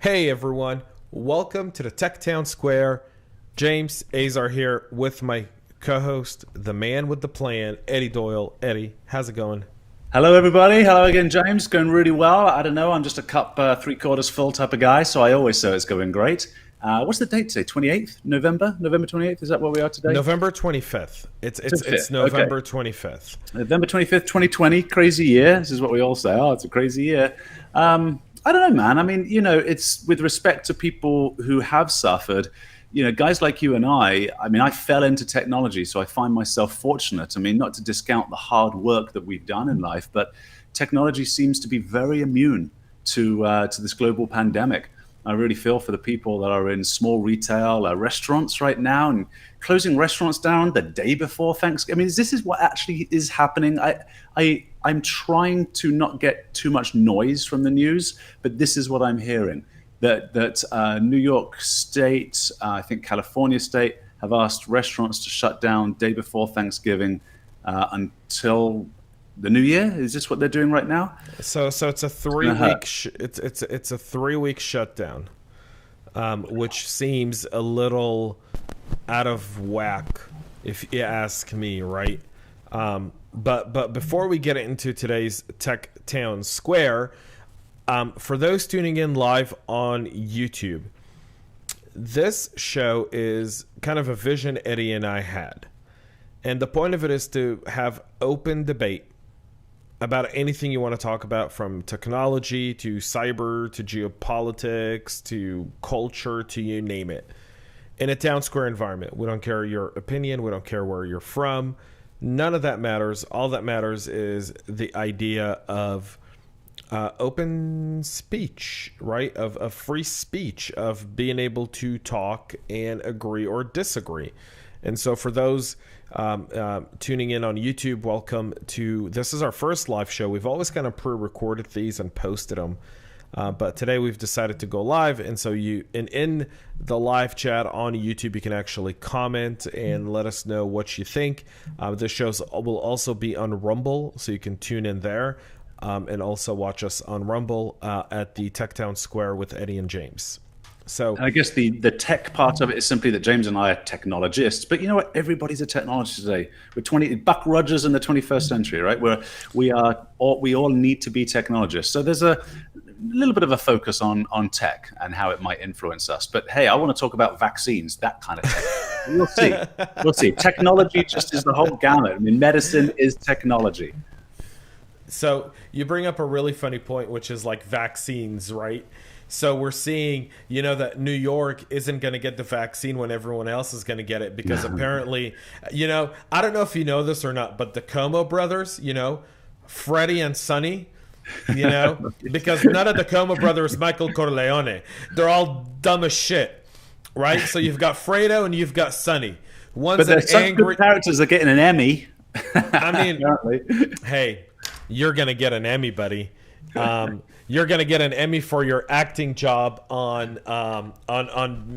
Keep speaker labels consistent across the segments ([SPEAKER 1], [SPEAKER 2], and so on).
[SPEAKER 1] Hey everyone, welcome to the Tech Town Square. James Azar here with my co-host, the man with the plan, Eddie Doyle. Eddie, how's it going?
[SPEAKER 2] Hello, everybody. Hello again, James. Going really well. I don't know. I'm just a cup three quarters full type of guy, so I always say it's going great. What's the date today? 28th November? November 28th? Is that where we are today?
[SPEAKER 1] November 25th. It's
[SPEAKER 2] 25th. Okay.
[SPEAKER 1] November 25th.
[SPEAKER 2] November 25th, 2020. Crazy year. This is what we all say. Oh, it's a crazy year. I don't know, man. I mean, it's with respect to people who have suffered, guys like you and I mean, I fell into technology, so I find myself fortunate. I mean, not to discount the hard work that we've done in life, but technology seems to be very immune to this global pandemic. I really feel for the people that are in small retail, restaurants right now, and closing restaurants down the day before Thanksgiving. I mean, this is what actually is happening. I'm trying to not get too much noise from the news, but this is what I'm hearing. That New York State, I think California State, have asked restaurants to shut down day before Thanksgiving until the New Year. Is this what they're doing right now?
[SPEAKER 1] So it's a 3 week it's a 3 week shutdown, which seems a little out of whack, if you ask me, right? But before we get into today's Tech Town Square, for those tuning in live on YouTube, this show is kind of a vision Eddie and I had. And the point of it is to have open debate about anything you want to talk about, from technology to cyber to geopolitics to culture to you name it, in a town square environment. We don't care your opinion. We don't care where you're from. None of that matters. All that matters is the idea of open speech, right? Of free speech, of being able to talk and agree or disagree. And so for those tuning in on YouTube, welcome to, this is our first live show. We've always kind of pre-recorded these and posted them. But today we've decided to go live. And so in the live chat on YouTube, you can actually comment and let us know what you think. The shows will also be on Rumble, so you can tune in there. And also watch us on Rumble at the Tech Town Square with Eddie and James. So
[SPEAKER 2] I guess the tech part of it is simply that James and I are technologists, but you know what? Everybody's a technologist today. We're Buck Rogers in the 21st century, right? We all need to be technologists. So there's a little bit of a focus on tech and how it might influence us. But hey, I want to talk about vaccines, that kind of tech. We'll see. We'll see. Technology just is the whole gamut. I mean, medicine is technology.
[SPEAKER 1] So you bring up a really funny point, which is like vaccines, right? So we're seeing, that New York isn't going to get the vaccine when everyone else is going to get it, because apparently, I don't know if you know this or not, but the Como brothers, Freddie and Sonny, because none of the Como brothers, Michael Corleone, they're all dumb as shit, right? So you've got Fredo and you've got Sonny.
[SPEAKER 2] But they're such good characters are getting an Emmy.
[SPEAKER 1] I mean, hey, you're going to get an Emmy, buddy. You're going to get an Emmy for your acting job on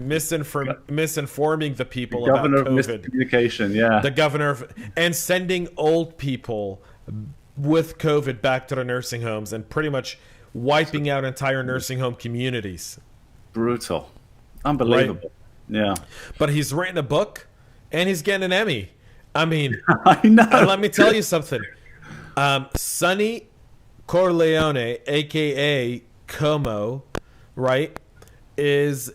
[SPEAKER 1] misinforming the people about
[SPEAKER 2] Governor of
[SPEAKER 1] COVID.
[SPEAKER 2] miscommunication, yeah.
[SPEAKER 1] The governor and sending old people with COVID back to the nursing homes and pretty much wiping out entire nursing home communities.
[SPEAKER 2] Brutal. Unbelievable. Right? Yeah.
[SPEAKER 1] But he's written a book and he's getting an Emmy. I mean,
[SPEAKER 2] I know.
[SPEAKER 1] Let me tell you something. Sonny Corleone, aka Como, right, is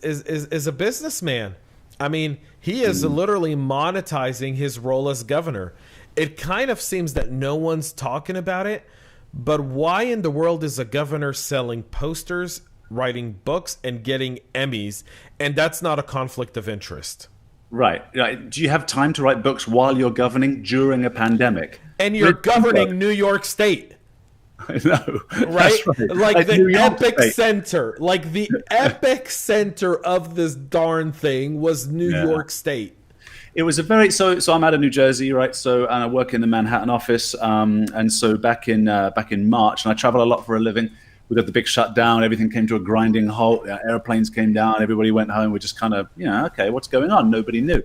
[SPEAKER 1] a businessman. I mean, he is literally monetizing his role as governor. It kind of seems that no one's talking about it, but why in the world is a governor selling posters, writing books, and getting Emmys, and that's not a conflict of interest?
[SPEAKER 2] Right. Do you have time to write books while you're governing during a pandemic?
[SPEAKER 1] And you're governing New York State.
[SPEAKER 2] I know.
[SPEAKER 1] Right? Like the epic
[SPEAKER 2] State.
[SPEAKER 1] center. Like the epic center of this darn thing was New York State.
[SPEAKER 2] It was so I'm out of New Jersey, right? So, and I work in the Manhattan office. And so back in March, and I travel a lot for a living. We got the big shutdown. Everything came to a grinding halt. Airplanes came down. Everybody went home. We just kind of, okay, what's going on? Nobody knew.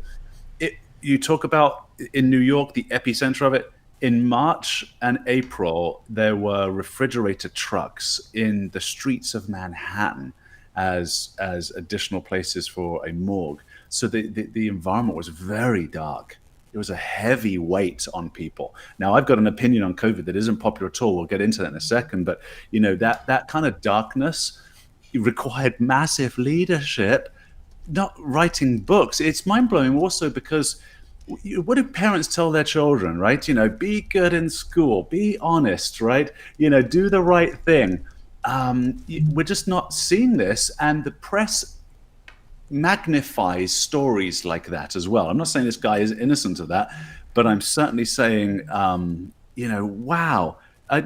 [SPEAKER 2] You talk about in New York, the epicenter of it. In March and April, there were refrigerator trucks in the streets of Manhattan. as additional places for a morgue. So the environment was very dark. It was a heavy weight on people. Now, I've got an opinion on COVID that isn't popular at all. We'll get into that in a second. But, that kind of darkness required massive leadership, not writing books. It's mind-blowing also because what do parents tell their children, right? Be good in school, be honest, right? Do the right thing. We're just not seeing this. And the press magnifies stories like that as well. I'm not saying this guy is innocent of that, but I'm certainly saying, wow,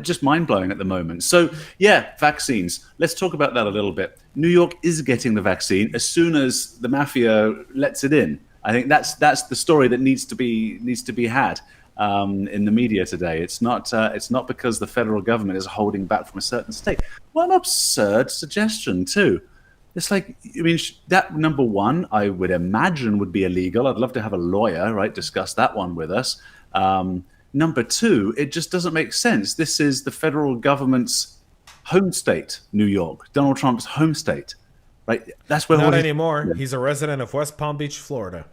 [SPEAKER 2] just mind-blowing at the moment. So, yeah, vaccines. Let's talk about that a little bit. New York is getting the vaccine as soon as the mafia lets it in. I think that's the story that needs to be had in the media today. It's not because the federal government is holding back from a certain state. What an absurd suggestion, too. It's like, that number one, I would imagine would be illegal. I'd love to have a lawyer, right, discuss that one with us. Number two, it just doesn't make sense. This is the federal government's home state, New York, Donald Trump's home state, right? That's where
[SPEAKER 1] not anymore. Yeah. He's a resident of West Palm Beach, Florida.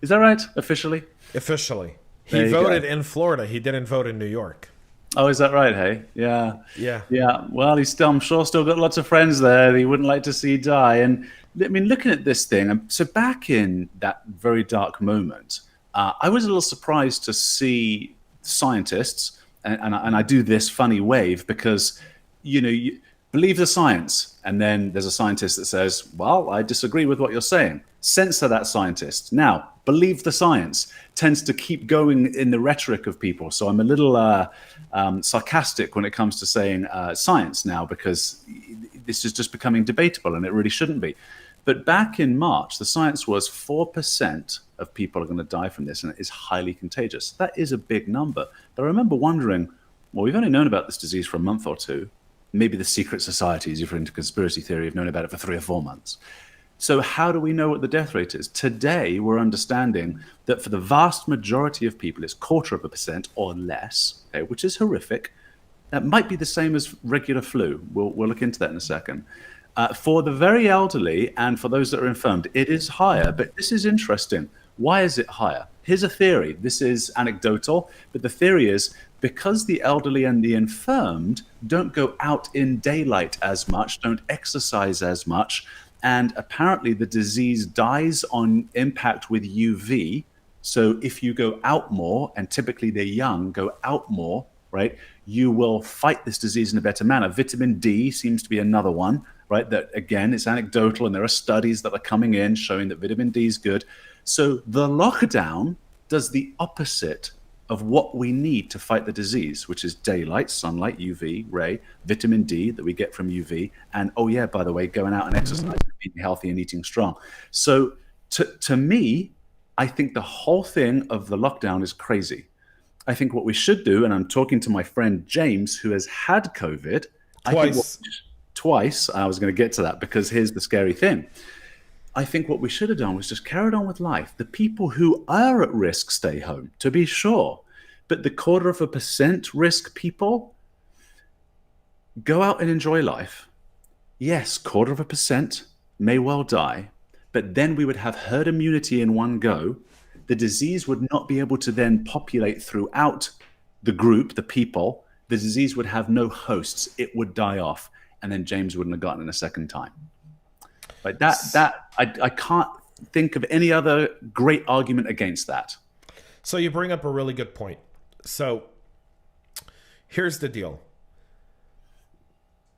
[SPEAKER 2] Is that right? Officially?
[SPEAKER 1] Officially. He voted in Florida. He didn't vote in New York.
[SPEAKER 2] Oh, is that right? Hey, yeah. Well, I'm sure still got lots of friends there that he wouldn't like to see die. And looking at this thing, so back in that very dark moment, I was a little surprised to see scientists, and I do this funny wave because you believe the science, and then there's a scientist that says, "Well, I disagree with what you're saying." Censor that scientist. Now, believe the science tends to keep going in the rhetoric of people. So I'm a little sarcastic when it comes to saying science now, because this is just becoming debatable and it really shouldn't be. But back in March, the science was 4% of people are going to die from this, and it is highly contagious. That is a big number. But I remember wondering, well, we've only known about this disease for a month or two. Maybe the secret societies, if you're into conspiracy theory, have known about it for 3 or 4 months. So how do we know what the death rate is? Today, we're understanding that for the vast majority of people, it's 0.25% or less, okay, which is horrific. That might be the same as regular flu. We'll look into that in a second. For the very elderly and for those that are infirmed, it is higher, but this is interesting. Why is it higher? Here's a theory. This is anecdotal, but the theory is because the elderly and the infirmed don't go out in daylight as much, don't exercise as much, and apparently the disease dies on impact with UV. So if you go out more, and typically they're young, go out more, right, you will fight this disease in a better manner. Vitamin D seems to be another one, right, that again, it's anecdotal, and there are studies that are coming in showing that vitamin D is good. So the lockdown does the opposite of what we need to fight the disease, which is daylight, sunlight, UV ray, vitamin D that we get from UV, and oh yeah, by the way, going out and exercising, eating healthy and eating strong. So to me, I think the whole thing of the lockdown is crazy. I think what we should do, and I'm talking to my friend James, who has had COVID twice. I was going to get to that because here's the scary thing. I think what we should have done was just carried on with life. The people who are at risk stay home, to be sure. But the 0.25% risk people, go out and enjoy life. Yes, 0.25% may well die, but then we would have herd immunity in one go. The disease would not be able to then populate throughout the group, the people. The disease would have no hosts. It would die off, and then James wouldn't have gotten it a second time. Like I can't think of any other great argument against that.
[SPEAKER 1] So you bring up a really good point. So here's the deal.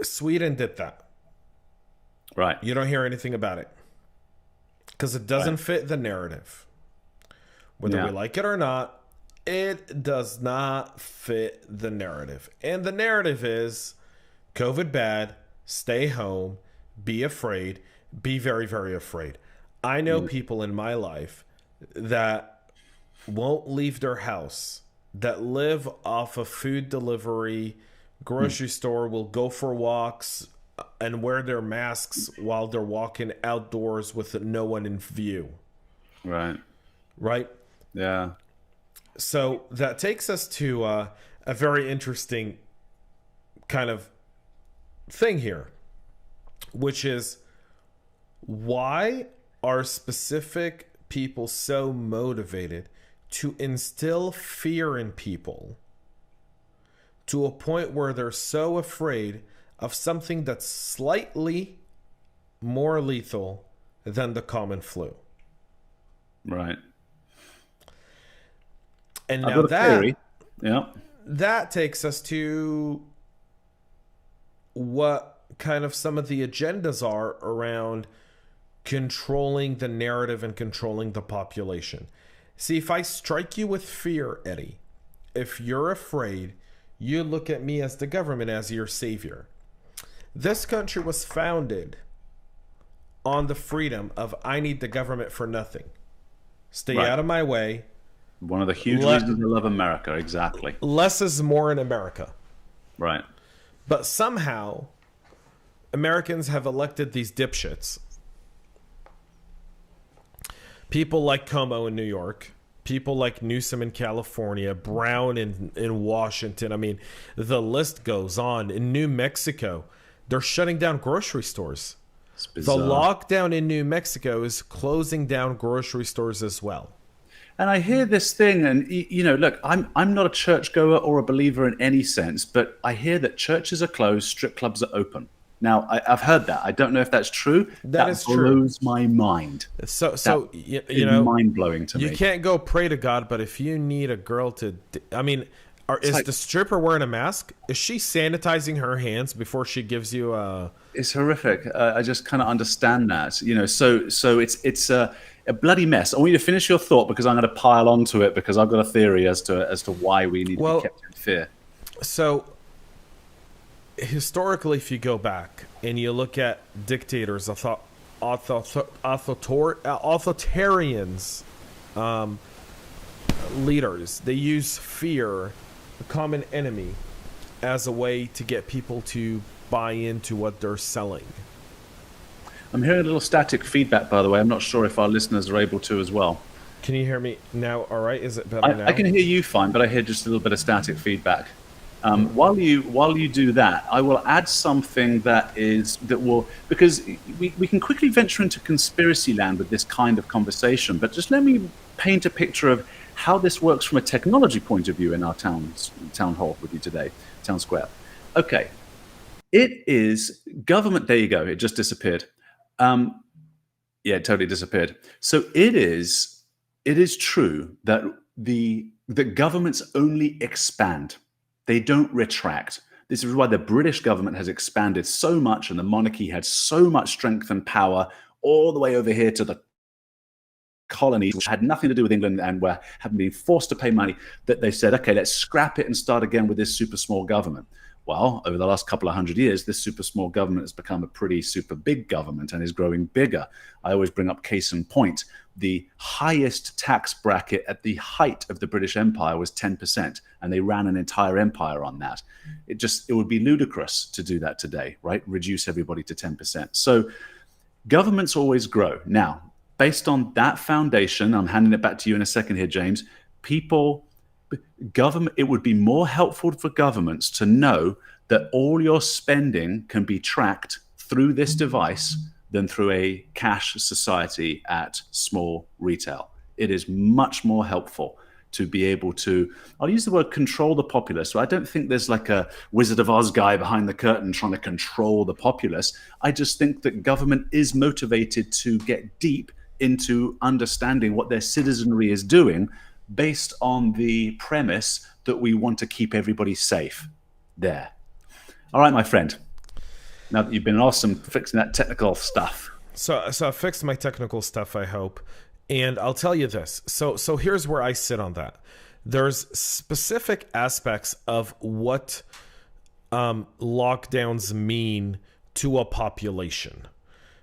[SPEAKER 1] Sweden did that.
[SPEAKER 2] Right.
[SPEAKER 1] You don't hear anything about it because it doesn't fit the narrative. Whether we like it or not, it does not fit the narrative. And the narrative is COVID bad, stay home, be afraid, be very, very afraid. I know people in my life that won't leave their house, that live off of food delivery, grocery store, will go for walks and wear their masks while they're walking outdoors with no one in view.
[SPEAKER 2] Right.
[SPEAKER 1] Yeah. So that takes us to a very interesting kind of thing here, which is Why are specific people so motivated to instill fear in people to a point where they're so afraid of something that's slightly more lethal than the common flu?
[SPEAKER 2] Right.
[SPEAKER 1] And
[SPEAKER 2] I've
[SPEAKER 1] now
[SPEAKER 2] got a theory. Yeah.
[SPEAKER 1] that takes us to what kind of some of the agendas are around controlling the narrative and controlling the population. See, if I strike you with fear, Eddie, if you're afraid, you look at me as the government as your savior. This country was founded on the freedom of I need the government for nothing. Stay
[SPEAKER 2] Right.
[SPEAKER 1] out of my way.
[SPEAKER 2] One of the huge reasons I love America. Exactly.
[SPEAKER 1] Less is more in America.
[SPEAKER 2] Right.
[SPEAKER 1] But somehow, Americans have elected these dipshits. People like Como in New York, people like Newsom in California, Brown in Washington. I mean, the list goes on. In New Mexico, they're shutting down grocery stores. The lockdown in New Mexico is closing down grocery stores as well.
[SPEAKER 2] And I hear this thing, and you know, look, I'm not a churchgoer or a believer in any sense, but I hear that churches are closed, strip clubs are open. Now, I've heard that. I don't know if that's true.
[SPEAKER 1] That is
[SPEAKER 2] blows
[SPEAKER 1] true.
[SPEAKER 2] my mind.
[SPEAKER 1] So you know,
[SPEAKER 2] mind blowing to me.
[SPEAKER 1] You can't go pray to God, but if you need a girl to, I mean, is the stripper wearing a mask? Is she sanitizing her hands before she gives you a?
[SPEAKER 2] It's horrific. I just kind of understand that, you know. So it's a bloody mess. I want you to finish your thought because I'm going to pile onto it because I've got a theory as to why we need to be kept in fear.
[SPEAKER 1] So historically, if you go back and you look at dictators, authoritarians, leaders, they use fear, a common enemy, as a way to get people to buy into what they're selling.
[SPEAKER 2] I'm hearing a little static feedback, by the way. I'm not sure if our listeners are able to as well.
[SPEAKER 1] Can you hear me now? All right, is it better now?
[SPEAKER 2] I can hear you fine, but I hear just a little bit of static feedback. While you do that, I will add something that will, because we can quickly venture into conspiracy land with this kind of conversation, but just let me paint a picture of how this works from a technology point of view in our town hall with you today, town square. Okay, it is government. There you go. It just disappeared. Yeah, it totally disappeared. So it is true that the governments only expand. They don't retract. This is why the British government has expanded so much and the monarchy had so much strength and power all the way over here to the colonies, which had nothing to do with England and were having been forced to pay money, that they said, okay, let's scrap it and start again with this super small government. Well, over the last couple of hundred years, this super small government has become a pretty super big government and is growing bigger. I always bring up case in point. The highest tax bracket at the height of the British Empire was 10%, and they ran an entire empire on that. It would be ludicrous to do that today, right? Reduce everybody to 10%. So governments always grow. Now, based on that foundation, I'm handing it back to you in a second here, James, it would be more helpful for governments to know that all your spending can be tracked through this device than through a cash society at small retail. It is much more helpful to be able to, I'll use the word control the populace. So I don't think there's like a Wizard of Oz guy behind the curtain trying to control the populace. I just think that government is motivated to get deep into understanding what their citizenry is doing based on the premise that we want to keep everybody safe. There. All right, my friend. Now that you've been awesome fixing that technical stuff.
[SPEAKER 1] So I fixed my technical stuff, I hope. And I'll tell you this. So here's where I sit on that. There's specific aspects of what lockdowns mean to a population.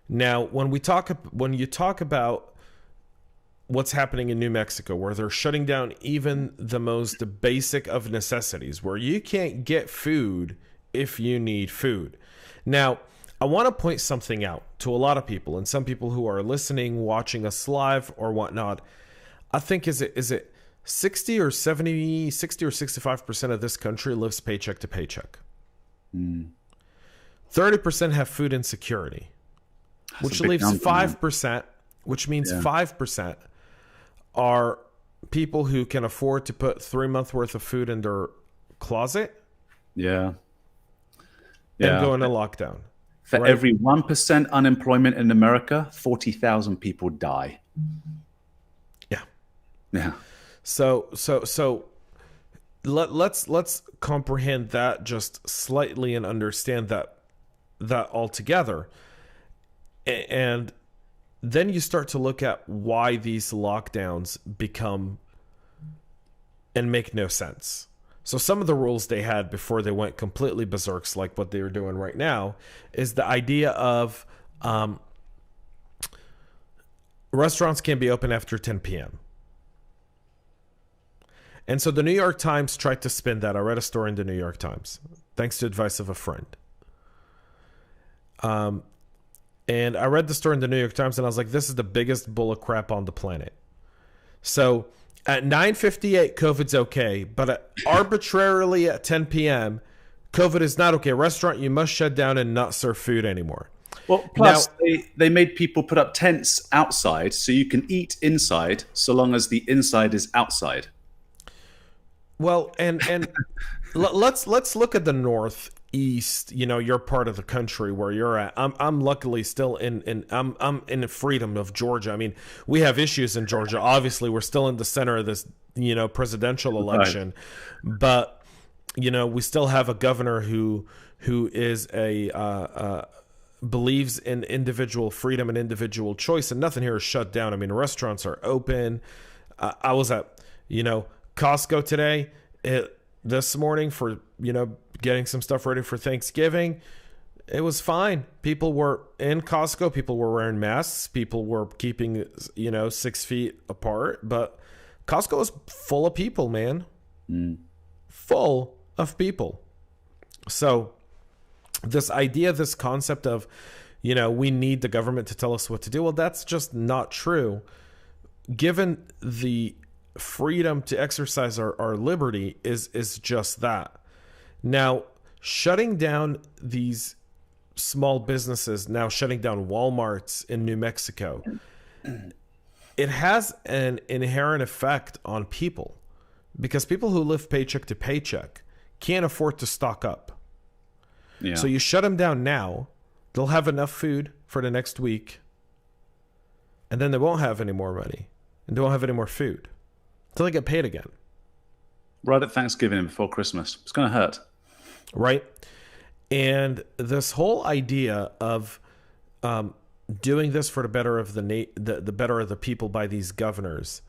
[SPEAKER 1] Now, when you talk about what's happening in New Mexico, where they're shutting down even the most basic of necessities, where you can't get food if you need food. Now, I want to point something out to a lot of people, and some people who are listening, watching us live or whatnot. I think is it 60 or 65% of this country lives paycheck to paycheck. 30% have food insecurity. which leaves 5%, which means 5% are people who can afford to put 3 months worth of food in their closet.
[SPEAKER 2] Yeah.
[SPEAKER 1] And go into lockdown.
[SPEAKER 2] For every 1% unemployment in America, 40,000 people die.
[SPEAKER 1] Yeah.
[SPEAKER 2] Yeah.
[SPEAKER 1] So let's comprehend that just slightly and understand that altogether. And then you start to look at why these lockdowns become and make no sense. So some of the rules they had before they went completely berserk, like what they're doing right now, is the idea of restaurants can't be open after 10 p.m. And so the New York Times tried to spin that. I read a story in the New York Times, thanks to advice of a friend. And I read the story in the New York Times, and I was like, this is the biggest bull of crap on the planet. So at 9:58, COVID's okay, but arbitrarily at 10 p.m., COVID is not okay. Restaurant, you must shut down and not serve food anymore.
[SPEAKER 2] Well, plus they made people put up tents outside so you can eat inside so long as the inside is outside.
[SPEAKER 1] Well, and let's look at the Northeast. Your part of the country where you're at. I'm luckily still I'm in the freedom of Georgia. I mean, we have issues in Georgia. Obviously, we're still in the center of this presidential election, but we still have a governor who is believes in individual freedom and individual choice, and nothing here is shut down. I mean, restaurants are open. I was at Costco today this morning for getting some stuff ready for Thanksgiving. It was fine. People were in Costco. People were wearing masks. People were keeping 6 feet apart. But Costco is full of people, man. Full of people. So this idea, this concept of we need the government to tell us what to do, well, that's just not true. Given the freedom to exercise our liberty is just that. Now, shutting down these small businesses, now shutting down Walmarts in New Mexico, it has an inherent effect on people, because people who live paycheck to paycheck can't afford to stock up. Yeah. So you shut them down now, they'll have enough food for the next week, and then they won't have any more money, and they won't have any more food until they get paid again.
[SPEAKER 2] Right at Thanksgiving and before Christmas. It's going to hurt.
[SPEAKER 1] Right? And this whole idea of doing this for the better of the better of the people by these governors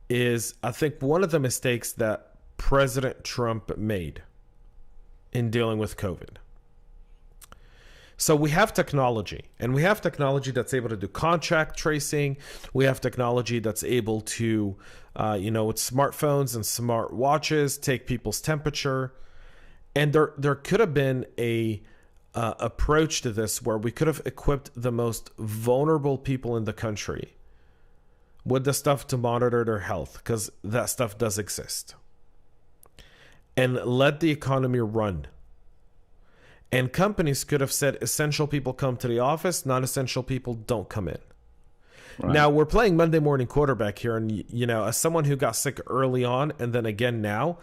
[SPEAKER 1] is, I think, one of the mistakes that President Trump made in dealing with COVID. So we have technology, and we have technology that's able to do contact tracing. We have technology that's able to, with smartphones and smart watches, take people's temperature. And there could have been a approach to this where we could have equipped the most vulnerable people in the country with the stuff to monitor their health, because that stuff does exist, and let the economy run. And companies could have said essential people come to the office, non-essential people don't come in. Right. Now, we're playing Monday morning quarterback here, and as someone who got sick early on and then again now,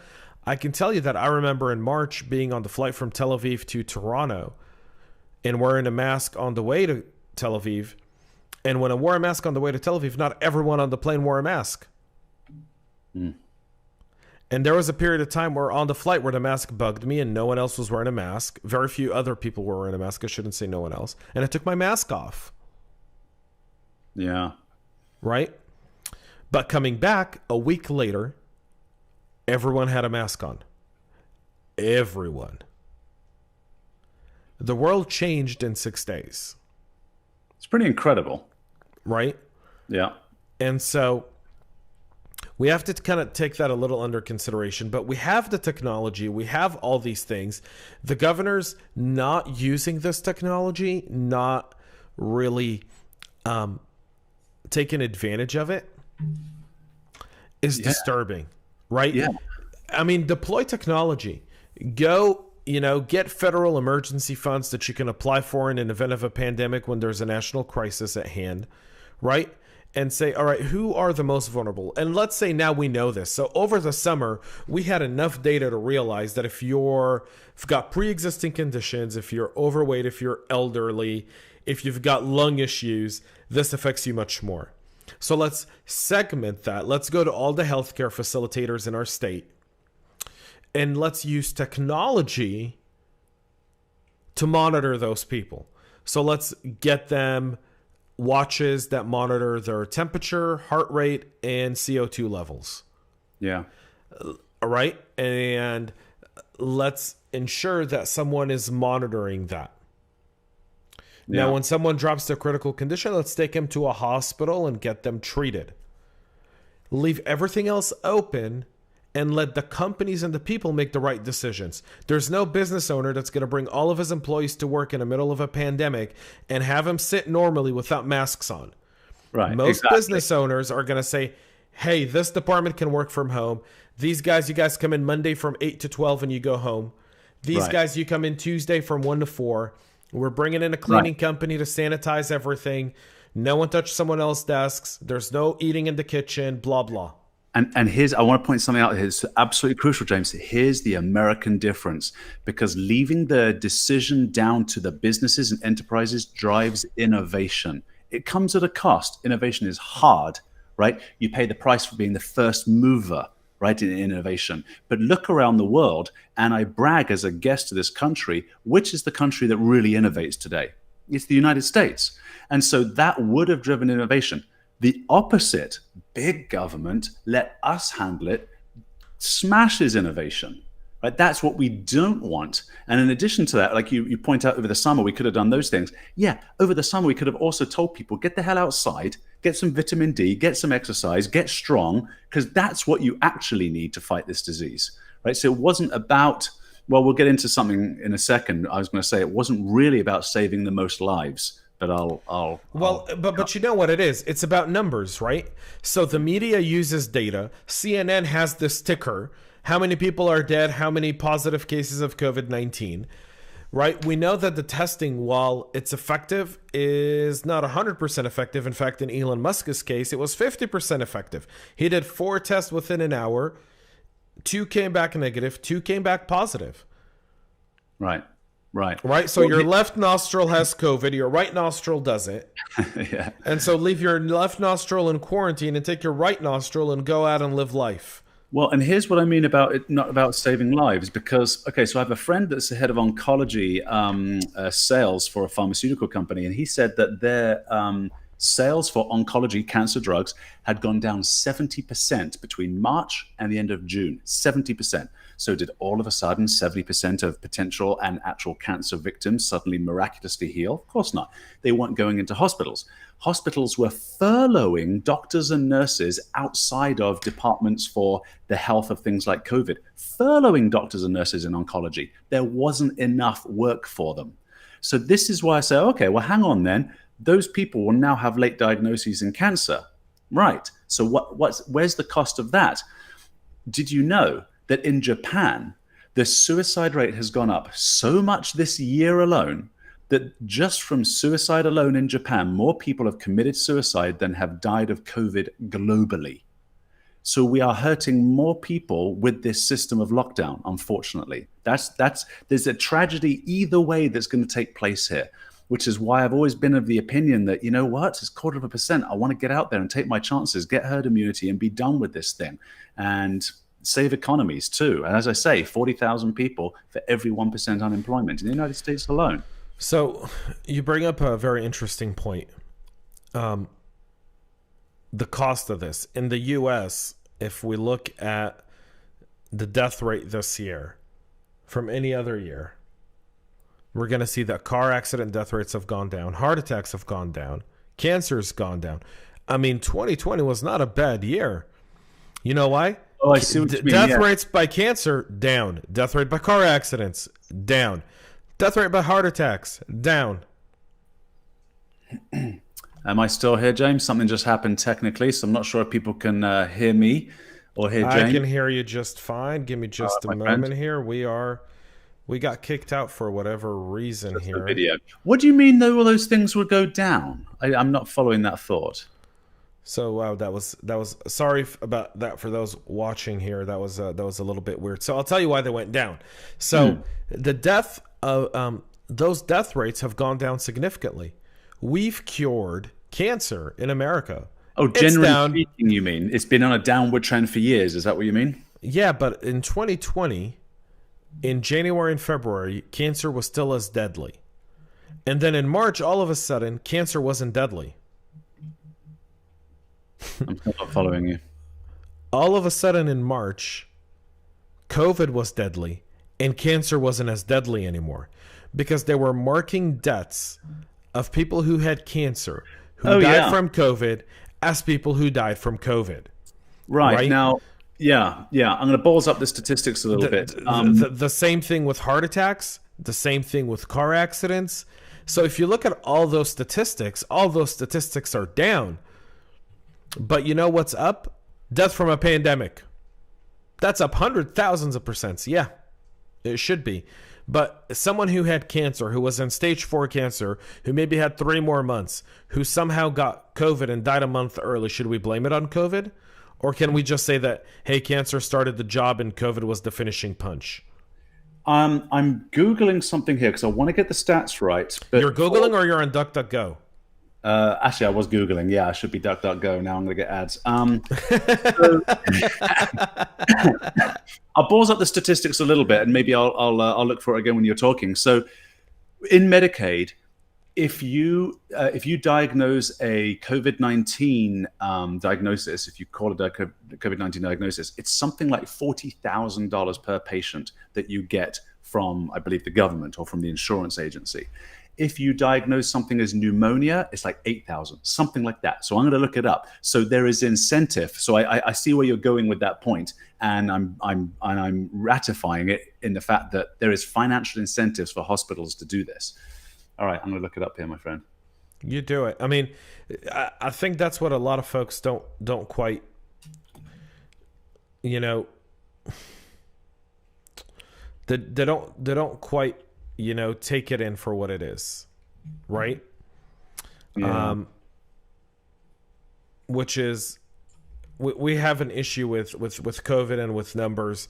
[SPEAKER 1] I can tell you that I remember in March being on the flight from Tel Aviv to Toronto and wearing a mask on the way to Tel Aviv. And when I wore a mask on the way to Tel Aviv, not everyone on the plane wore a mask. And there was a period of time where on the flight where the mask bugged me and no one else was wearing a mask. Very few other people were wearing a mask. I shouldn't say no one else. And I took my mask off.
[SPEAKER 2] Yeah.
[SPEAKER 1] Right? But coming back a week later, everyone had a mask on. Everyone. The world changed in 6 days.
[SPEAKER 2] It's pretty incredible.
[SPEAKER 1] Right?
[SPEAKER 2] Yeah.
[SPEAKER 1] And so we have to kind of take that a little under consideration. But we have the technology. We have all these things. The governor's not using this technology, not really taking advantage of it, is disturbing. Right?
[SPEAKER 2] Yeah.
[SPEAKER 1] I mean, deploy technology. Go get federal emergency funds that you can apply for in an event of a pandemic when there's a national crisis at hand, right? And say, all right, who are the most vulnerable? And let's say now we know this. So over the summer, we had enough data to realize that if you've got pre-existing conditions, if you're overweight, if you're elderly, if you've got lung issues, this affects you much more. So let's segment that. Let's go to all the healthcare facilitators in our state, and let's use technology to monitor those people. So let's get them watches that monitor their temperature, heart rate, and CO2 levels.
[SPEAKER 2] Yeah.
[SPEAKER 1] All right. And let's ensure that someone is monitoring that. Yeah. Now, when someone drops to a critical condition, let's take them to a hospital and get them treated. Leave everything else open and let the companies and the people make the right decisions. There's no business owner that's going to bring all of his employees to work in the middle of a pandemic and have them sit normally without masks on.
[SPEAKER 2] Right.
[SPEAKER 1] Most business owners are going to say, hey, this department can work from home. These guys, you guys come in Monday from 8 to 12 and you go home. These guys, you come in Tuesday from 1 to 4. We're bringing in a cleaning company to sanitize everything. No one touch someone else's desks. There's no eating in the kitchen, blah, blah.
[SPEAKER 2] And here's, I want to point something out here. It's absolutely crucial, James. Here's the American difference, because leaving the decision down to the businesses and enterprises drives innovation. It comes at a cost. Innovation is hard, right? You pay the price for being the first mover, right, in innovation. But look around the world, and I brag as a guest to this country, which is the country that really innovates today? It's the United States. And so that would have driven innovation. The opposite, big government, let us handle it, smashes innovation. Right? That's what we don't want. And in addition to that, like you point out, over the summer, we could have done those things. Yeah, over the summer, we could have also told people, get the hell outside, get some vitamin D, get some exercise, get strong, because that's what you actually need to fight this disease. Right? So it wasn't about, well, we'll get into something in a second. I was going to say it wasn't really about saving the most lives. But but you know what it is? It's about numbers, right? So the media uses data. CNN has this ticker. How many people are dead? How many positive cases of COVID-19? Right? We know that the testing, while it's effective, is not 100% effective. In fact, in Elon Musk's case, it was 50% effective. He did 4 tests within an hour. 2 came back negative. 2 came back positive. Right.
[SPEAKER 1] So your left nostril has COVID, your right nostril doesn't.
[SPEAKER 2] Yeah.
[SPEAKER 1] And so leave your left nostril in quarantine and take your right nostril and go out and live life.
[SPEAKER 2] Well, and here's what I mean about it, not about saving lives, because, so I have a friend that's the head of oncology sales for a pharmaceutical company, and he said that their sales for oncology cancer drugs had gone down 70% between March and the end of June. 70%. So did all of a sudden 70% of potential and actual cancer victims suddenly miraculously heal? Of course not. They weren't going into hospitals. Hospitals were furloughing doctors and nurses outside of departments for the health of things like COVID. Furloughing doctors and nurses in oncology. There wasn't enough work for them. So this is why I say, okay, well, hang on then. Those people will now have late diagnoses in cancer. Right. So where's the cost of that? Did you know that in Japan, the suicide rate has gone up so much this year alone that just from suicide alone in Japan, more people have committed suicide than have died of COVID globally. So we are hurting more people with this system of lockdown, unfortunately. There's a tragedy either way that's going to take place here, which is why I've always been of the opinion that, you know what, it's 0.25%. I want to get out there and take my chances, get herd immunity and be done with this thing. And save economies too. And as I say, 40,000 people for every 1% unemployment in the United States alone.
[SPEAKER 1] So you bring up a very interesting point. The cost of this. In the U.S., if we look at the death rate this year from any other year, we're going to see that car accident death rates have gone down. Heart attacks have gone down. Cancer's gone down. I mean, 2020 was not a bad year. You know why?
[SPEAKER 2] Oh, I see what you mean.
[SPEAKER 1] Death rates by cancer, down. Death rate by car accidents, down. Death rate by heart attacks, down.
[SPEAKER 2] Am I still here, James? Something just happened technically, so I'm not sure if people can hear me or hear James.
[SPEAKER 1] I can hear you just fine. Give me just a moment here. We are We got kicked out for whatever reason
[SPEAKER 2] That's the
[SPEAKER 1] here.
[SPEAKER 2] video. What do you mean, though, all those things would go down? I'm not following that thought.
[SPEAKER 1] So wow, that was sorry about that for those watching here. That was a little bit weird. So I'll tell you why they went down. So the death of those death rates have gone down significantly. We've cured cancer in America.
[SPEAKER 2] Oh, generally speaking, you mean it's been on a downward trend for years? Is that what you mean?
[SPEAKER 1] Yeah, but in 2020, in January and February, cancer was still as deadly, and then in March, all of a sudden, cancer wasn't deadly.
[SPEAKER 2] I'm still not following you.
[SPEAKER 1] All of a sudden in March, COVID was deadly and cancer wasn't as deadly anymore because they were marking deaths of people who had cancer who died from COVID as people who died from COVID.
[SPEAKER 2] Right? Now, yeah. I'm going to balls up the statistics a little bit.
[SPEAKER 1] The same thing with heart attacks, the same thing with car accidents. So if you look at all those statistics are down. But you know what's up? Death from a pandemic. That's up thousands of percent. Yeah, it should be. But someone who had cancer, who was in stage 4 cancer, who maybe had 3 more months, who somehow got COVID and died a month early, should we blame it on COVID? Or can we just say that, hey, cancer started the job and COVID was the finishing punch?
[SPEAKER 2] I'm Googling something here because I want to get the stats right. But
[SPEAKER 1] you're Googling or you're on DuckDuckGo?
[SPEAKER 2] Actually, I was Googling. Yeah, I should be DuckDuckGo. Now I'm going to get ads. I'll balls up the statistics a little bit, and maybe I'll look for it again when you're talking. So, in Medicaid, if you diagnose a COVID-19 diagnosis, if you call it a COVID-19 diagnosis, it's something like $40,000 per patient that you get from, I believe, the government or from the insurance agency. If you diagnose something as pneumonia, it's like 8,000, something like that. So I'm going to look it up. So there is incentive. So I see where you're going with that point, and I'm ratifying it in the fact that there is financial incentives for hospitals to do this. All right, I'm going to look it up here, my friend.
[SPEAKER 1] You do it. I mean, I think that's what a lot of folks don't quite, they don't quite, take it in for what it is, right?
[SPEAKER 2] Yeah.
[SPEAKER 1] Which is, we have an issue with COVID and with numbers.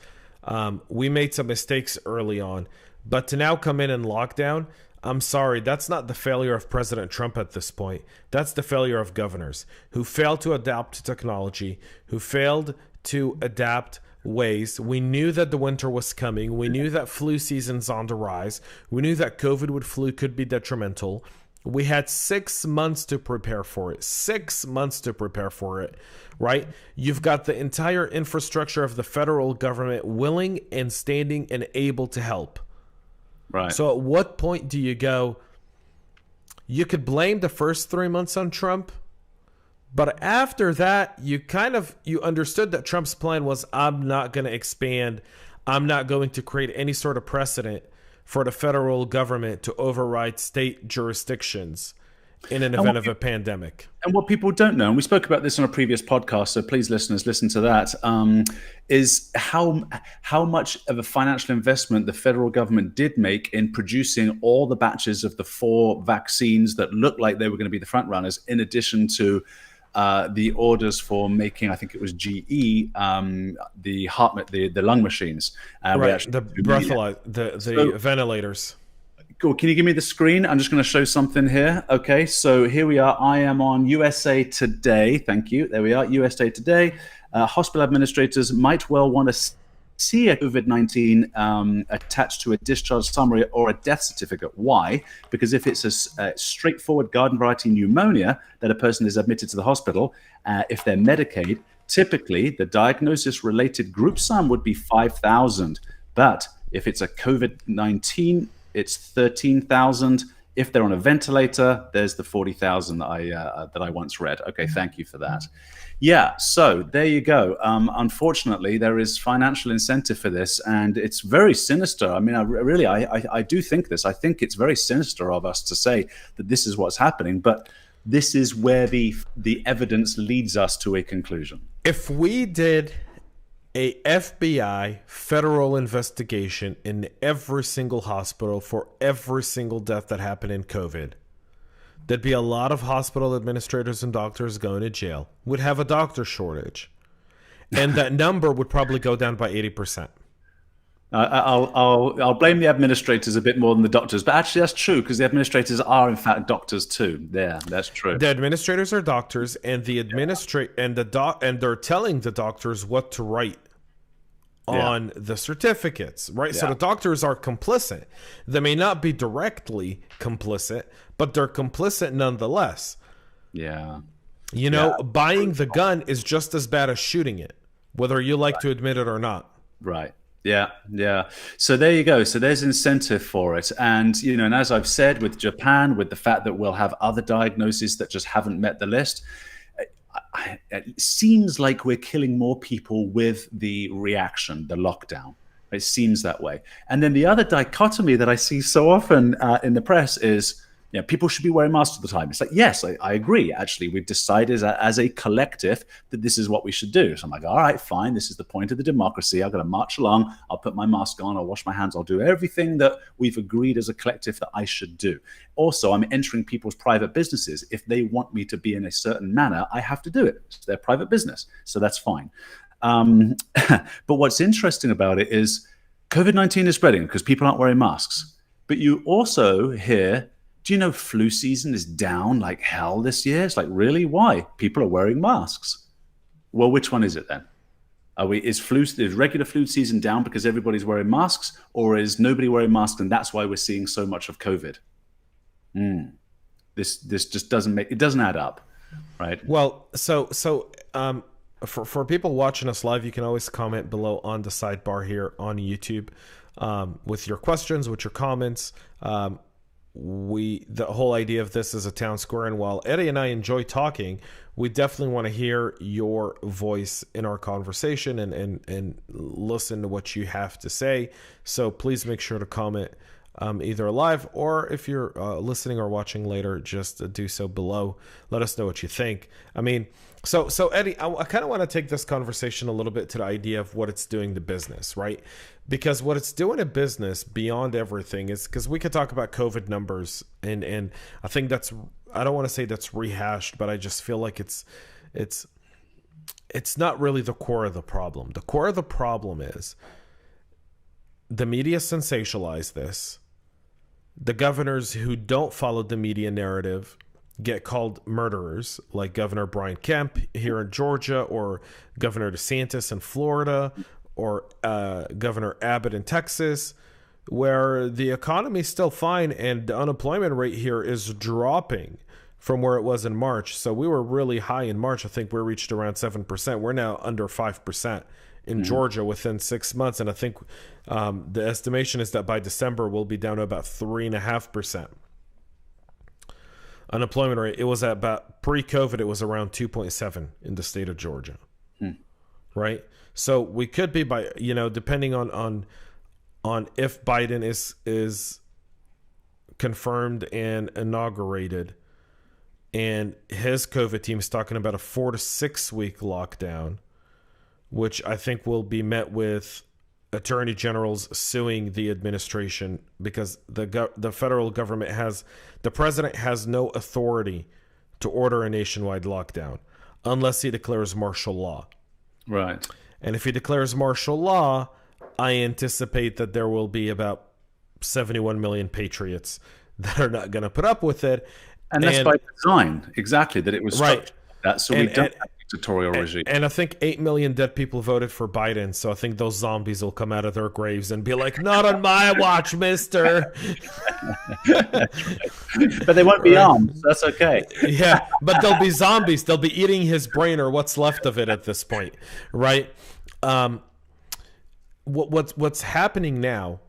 [SPEAKER 1] We made some mistakes early on, but to now come in and lockdown, I'm sorry, that's not the failure of President Trump at this point. That's the failure of governors who failed to adapt to technology, who failed to adapt ways. We knew that the winter was coming. We knew that flu season's on the rise. We knew that COVID with flu could be detrimental. We had 6 months to prepare for it. 6 months to prepare for it, right? You've got the entire infrastructure of the federal government willing and standing and able to help.
[SPEAKER 2] Right.
[SPEAKER 1] So at what point do you go, you could blame the first 3 months on Trump, but after that, you understood that Trump's plan was, I'm not going to expand. I'm not going to create any sort of precedent for the federal government to override state jurisdictions in an event of a pandemic.
[SPEAKER 2] And what people don't know, and we spoke about this on a previous podcast, so please, listeners, listen to that, is how much of a financial investment the federal government did make in producing all the batches of the 4 vaccines that looked like they were going to be the front runners, in addition to the orders for making, I think it was GE, the lung machines.
[SPEAKER 1] Right, the breathalyzer, the ventilators.
[SPEAKER 2] Cool. Can you give me the screen? I'm just going to show something here. Okay, so here we are. I am on USA Today. Thank you. There we are, USA Today. Hospital administrators might well want to see a COVID-19 attached to a discharge summary or a death certificate. Why? Because if it's a straightforward garden variety pneumonia that a person is admitted to the hospital, if they're Medicaid, typically the diagnosis-related group sum would be 5,000. But if it's a COVID-19, it's 13,000. If they're on a ventilator, there's the 40,000 that I once read. Okay, thank you for that. Yeah, so there you go. Unfortunately, there is financial incentive for this, and it's very sinister. I mean, I do think this. I think it's very sinister of us to say that this is what's happening, but this is where the evidence leads us to a conclusion.
[SPEAKER 1] If we did a FBI federal investigation in every single hospital for every single death that happened in COVID, there'd be a lot of hospital administrators and doctors going to jail. We'd have a doctor shortage. And that number would probably go down by 80%.
[SPEAKER 2] I'll blame the administrators a bit more than the doctors, but actually that's true because the administrators are in fact doctors too. Yeah, that's true.
[SPEAKER 1] The administrators are doctors, and the and they're telling the doctors what to write on the certificates, right? So the doctors are complicit. They may not be directly complicit, but they're complicit nonetheless.
[SPEAKER 2] Yeah.
[SPEAKER 1] You know, buying the gun is just as bad as shooting it, whether you like to admit it or not.
[SPEAKER 2] Right. Yeah, yeah. So there you go. So there's incentive for it. And, you know, and as I've said with Japan, with the fact that we'll have other diagnoses that just haven't met the list, it seems like we're killing more people with the reaction, the lockdown. It seems that way. And then the other dichotomy that I see so often in the press is, you know, people should be wearing masks all the time. It's like, yes, I agree. Actually, we've decided as a collective that this is what we should do. So I'm like, all right, fine. This is the point of the democracy. I've got to march along. I'll put my mask on. I'll wash my hands. I'll do everything that we've agreed as a collective that I should do. Also, I'm entering people's private businesses. If they want me to be in a certain manner, I have to do it. It's their private business. So that's fine. But what's interesting about it is COVID-19 is spreading because people aren't wearing masks. But you also hear, do you know flu season is down like hell this year? It's like, really? Why? People are wearing masks. Well, which one is it then? Is regular flu season down because everybody's wearing masks, or is nobody wearing masks and that's why we're seeing so much of COVID? This just doesn't add up, right?
[SPEAKER 1] Well, for people watching us live, you can always comment below on the sidebar here on YouTube with your questions, with your comments. The whole idea of this is a town square, and while Eddie and I enjoy talking, we definitely want to hear your voice in our conversation and listen to what you have to say. So please make sure to comment either live, or if you're listening or watching later, just do so below. Let us know what you think. I mean, so Eddie, I kind of want to take this conversation a little bit to the idea of what it's doing to business, right? Because what it's doing to business beyond everything is, because we could talk about COVID numbers, and I think I don't want to say that's rehashed, but I just feel like it's not really the core of the problem. The core of the problem is the media sensationalize this. The governors who don't follow the media narrative get called murderers, like Governor Brian Kemp here in Georgia, or Governor DeSantis in Florida, or Governor Abbott in Texas, where the economy is still fine and the unemployment rate here is dropping from where it was in March. So we were really high in March. I think we reached around 7%. We're now under 5% in Georgia within 6 months. And I think the estimation is that by December, we'll be down to about 3.5%. Unemployment rate, it was at about pre-COVID, it was around 2.7 in the state of Georgia. Right? So we could be by, you know, depending on if Biden is confirmed and inaugurated, and his COVID team is talking about a 4 to 6 week lockdown, which I think will be met with attorney generals suing the administration, because the federal government the president has no authority to order a nationwide lockdown unless he declares martial law.
[SPEAKER 2] Right.
[SPEAKER 1] And if he declares martial law, I anticipate that there will be about 71 million patriots that are not going to put up with it.
[SPEAKER 2] And that's by design, exactly, that it was
[SPEAKER 1] right.
[SPEAKER 2] Like that. So we don't have a dictatorial regime.
[SPEAKER 1] And I think 8 million dead people voted for Biden. So I think those zombies will come out of their graves and be like, not on my watch, mister.
[SPEAKER 2] But they won't be armed. So that's okay.
[SPEAKER 1] Yeah, but they'll be zombies. They'll be eating his brain or what's left of it at this point, right? What's happening now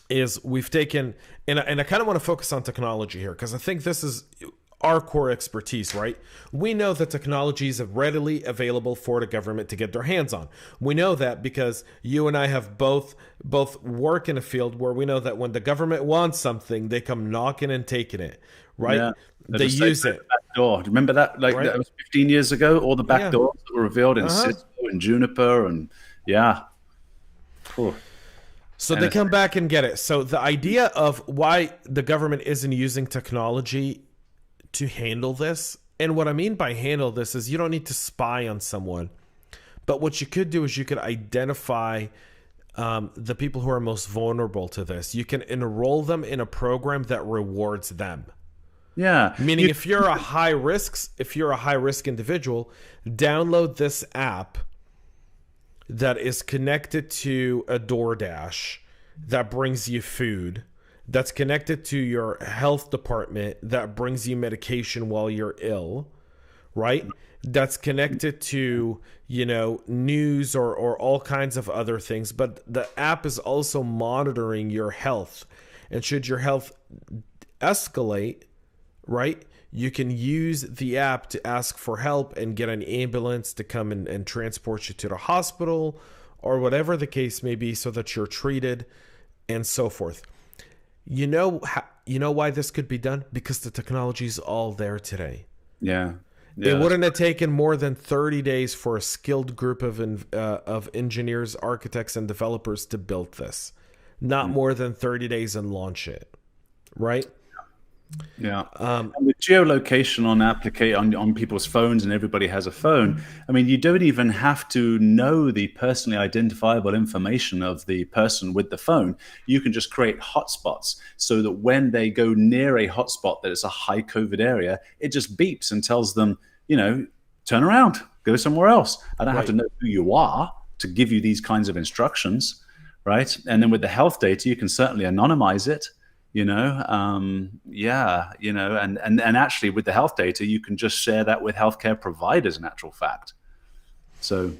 [SPEAKER 1] is we've taken, and I kind of want to focus on technology here, because I think this is our core expertise, right? We know that technology is readily available for the government to get their hands on. We know that because you and I have both work in a field where we know that when the government wants something, they come knocking and taking it, right?
[SPEAKER 2] Yeah. They'll
[SPEAKER 1] They
[SPEAKER 2] just say
[SPEAKER 1] use
[SPEAKER 2] through the
[SPEAKER 1] it,
[SPEAKER 2] back door. Remember that? Like
[SPEAKER 1] right?
[SPEAKER 2] that was 15 years ago. All the back
[SPEAKER 1] Yeah.
[SPEAKER 2] doors that were revealed in
[SPEAKER 1] Uh-huh.
[SPEAKER 2] Cisco and Juniper, and yeah. Phew.
[SPEAKER 1] So they
[SPEAKER 2] NSA.
[SPEAKER 1] come back and get it. So the idea of why the government isn't using technology to handle this, and what I mean by handle this is you don't need to spy on someone, but what you could do is you could identify the people who are most vulnerable to this. You can enroll them in a program that rewards them.
[SPEAKER 2] Yeah.
[SPEAKER 1] Meaning, if you're a high risk individual, download this app that is connected to a DoorDash that brings you food, that's connected to your health department that brings you medication while you're ill, right? That's connected to, news or all kinds of other things. But the app is also monitoring your health. And should your health escalate, right, you can use the app to ask for help and get an ambulance to come and transport you to the hospital or whatever the case may be so that you're treated and so forth. You know why this could be done? Because the technology is all there today.
[SPEAKER 2] Yeah.
[SPEAKER 1] It wouldn't have taken more than 30 days for a skilled group of engineers, architects, and developers to build this. Not more than 30 days and launch it, right?
[SPEAKER 2] Yeah. And with geolocation on people's phones, and everybody has a phone, I mean, you don't even have to know the personally identifiable information of the person with the phone. You can just create hotspots so that when they go near a hotspot that is a high COVID area, it just beeps and tells them, turn around, go somewhere else. I don't have to know who you are to give you these kinds of instructions, right? And then with the health data, you can certainly anonymize it. And actually with the health data, you can just share that with healthcare providers in actual fact. So,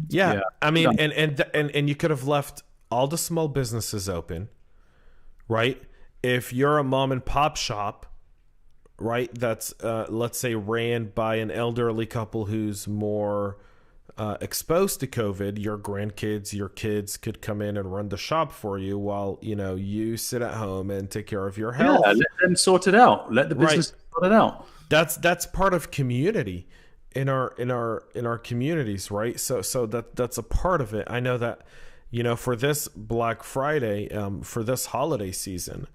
[SPEAKER 1] yeah. I mean, and you could have left all the small businesses open, right? If you're a mom and pop shop, right, that's, let's say, ran by an elderly couple who's more exposed to COVID, your grandkids, your kids could come in and run the shop for you while you sit at home and take care of your health.
[SPEAKER 2] Yeah, let them sort it out. Let the business sort it out.
[SPEAKER 1] That's part of community in our communities, right? So that's a part of it. I know that for this Black Friday, for this holiday season,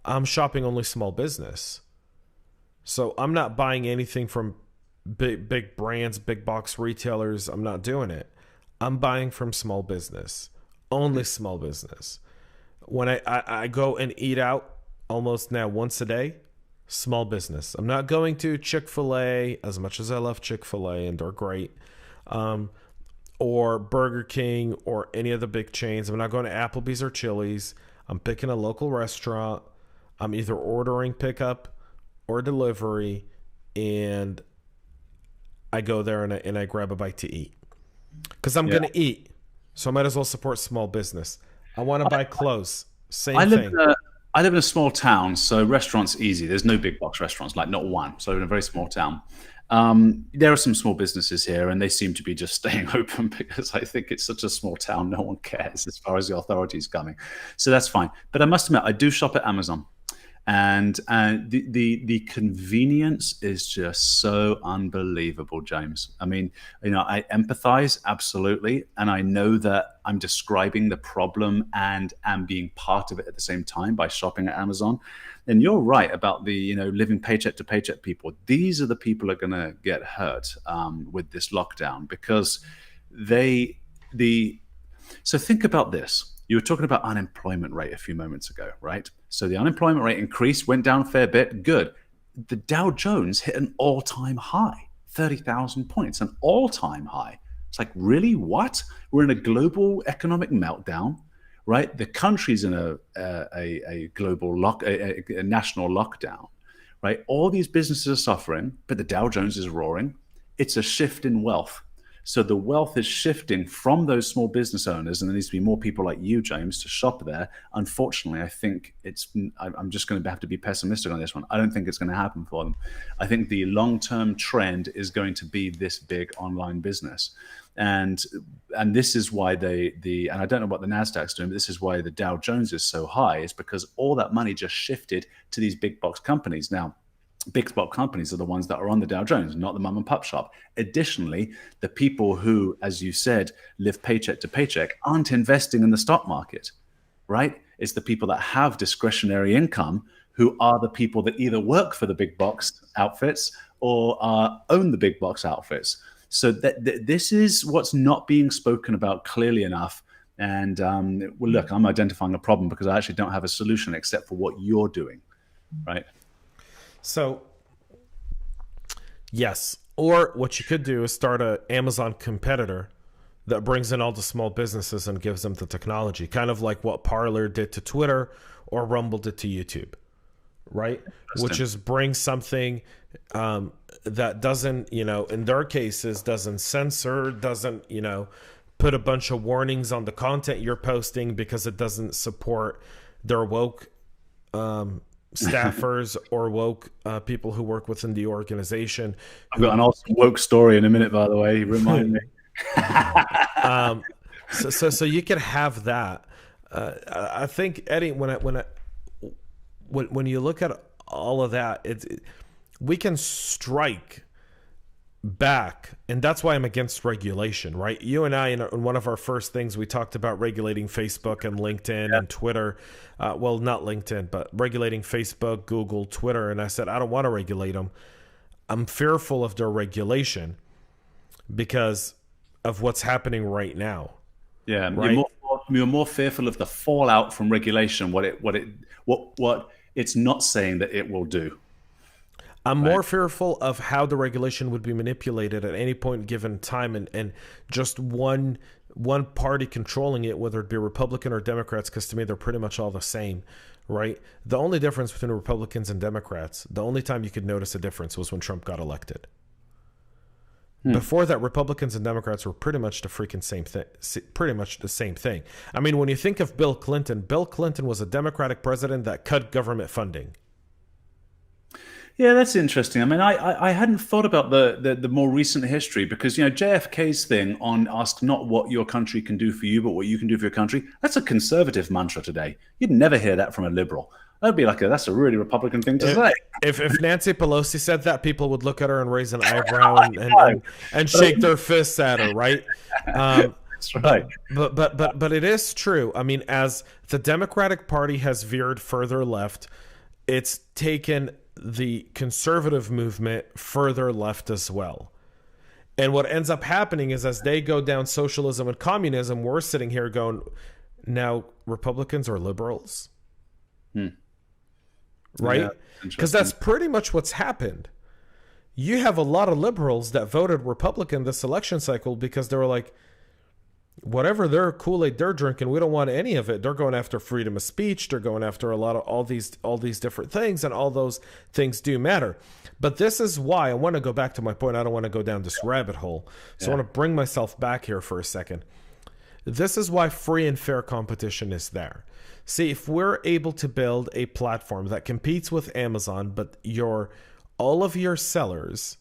[SPEAKER 1] I'm shopping only small business. So I'm not buying anything from big brands, big box retailers. I'm not doing it. I'm buying from small business, only small business. When I go and eat out almost now once a day, small business. I'm not going to Chick-fil-A, as much as I love Chick-fil-A and they're great, or Burger King or any of the big chains. I'm not going to Applebee's or Chili's. I'm picking a local restaurant. I'm either ordering pickup or delivery, and I go there and I grab a bite to eat because I'm going to eat. So I might as well support small business. I want to buy clothes. Same thing.
[SPEAKER 2] I live in a small town, so restaurants easy. There's no big box restaurants, like not one. So I live in a very small town. There are some small businesses here, and they seem to be just staying open because I think it's such a small town. No one cares as far as the authorities coming. So that's fine. But I must admit, I do shop at Amazon. And the convenience is just so unbelievable, James. I mean, I empathize absolutely, and I know that I'm describing the problem and am being part of it at the same time by shopping at Amazon. And you're right about the living paycheck to paycheck people. These are the people who are going to get hurt with this lockdown because So think about this. You were talking about unemployment rate a few moments ago, right? So the unemployment rate increased, went down a fair bit. Good. The Dow Jones hit an all-time high, 30,000 points, an all-time high. It's like, really? What? We're in a global economic meltdown, right? The country's in a global a national lockdown, right? All these businesses are suffering, but the Dow Jones is roaring. It's a shift in wealth. So the wealth is shifting from those small business owners, and there needs to be more people like you, James, to shop there. Unfortunately, I think I'm just going to have to be pessimistic on this one. I don't think it's going to happen for them. I think the long-term trend is going to be this big online business. And this is why and I don't know what the Nasdaq's doing, but this is why the Dow Jones is so high, is because all that money just shifted to these big box companies. Now, big spot companies are the ones that are on the Dow Jones, not the mom and pop shop. Additionally, the people who, as you said, live paycheck to paycheck aren't investing in the stock market, right? It's the people that have discretionary income who are the people that either work for the big box outfits or own the big box outfits. So this is what's not being spoken about clearly enough. And well, look, I'm identifying a problem because I actually don't have a solution except for what you're doing, right?
[SPEAKER 1] So, yes. Or what you could do is start an Amazon competitor that brings in all the small businesses and gives them the technology, kind of like what Parler did to Twitter or Rumble did to YouTube, right? Which is bring something that doesn't, in their cases, doesn't censor, doesn't, put a bunch of warnings on the content you're posting because it doesn't support their woke staffers or woke people who work within the organization.
[SPEAKER 2] I've got an awesome woke story in a minute, by the way. Remind me.
[SPEAKER 1] So you can have that. I think, Eddie, when you look at all of that, we can strike back, and that's why I'm against regulation, right? You and I, in one of our first things, we talked about regulating Facebook and LinkedIn and Twitter. Well, not LinkedIn, but regulating Facebook, Google, Twitter. And I said, I don't want to regulate them. I'm fearful of their regulation because of what's happening right now.
[SPEAKER 2] Yeah,
[SPEAKER 1] right?
[SPEAKER 2] You're more fearful of the fallout from regulation, what it's not saying that it will do.
[SPEAKER 1] I'm more fearful of how the regulation would be manipulated at any point given time, and just one party controlling it, whether it be Republican or Democrats, because to me they're pretty much all the same, right? The only difference between Republicans and Democrats, the only time you could notice a difference was when Trump got elected. Before that, Republicans and Democrats were pretty much the freaking same thing. Pretty much the same thing. I mean, when you think of Bill Clinton was a Democratic president that cut government funding.
[SPEAKER 2] Yeah, that's interesting. I mean, I hadn't thought about the more recent history because, JFK's thing on ask not what your country can do for you, but what you can do for your country. That's a conservative mantra today. You'd never hear that from a liberal. That'd be like that's a really Republican thing to say.
[SPEAKER 1] If Nancy Pelosi said that, people would look at her and raise an eyebrow and shake their fists at her, right?
[SPEAKER 2] That's right.
[SPEAKER 1] But it is true. I mean, as the Democratic Party has veered further left, it's taken the conservative movement further left as well. And what ends up happening is as they go down socialism and communism, we're sitting here going, now Republicans are liberals. Right? Because that's pretty much what's happened. You have a lot of liberals that voted Republican this election cycle because they were like, whatever their Kool-Aid they're drinking, we don't want any of it. They're going after freedom of speech. They're going after a lot of all these different things, and all those things do matter. But this is why I want to go back to my point. I don't want to go down this rabbit hole. So I want to bring myself back here for a second. This is why free and fair competition is there. See, if we're able to build a platform that competes with Amazon, but all of your sellers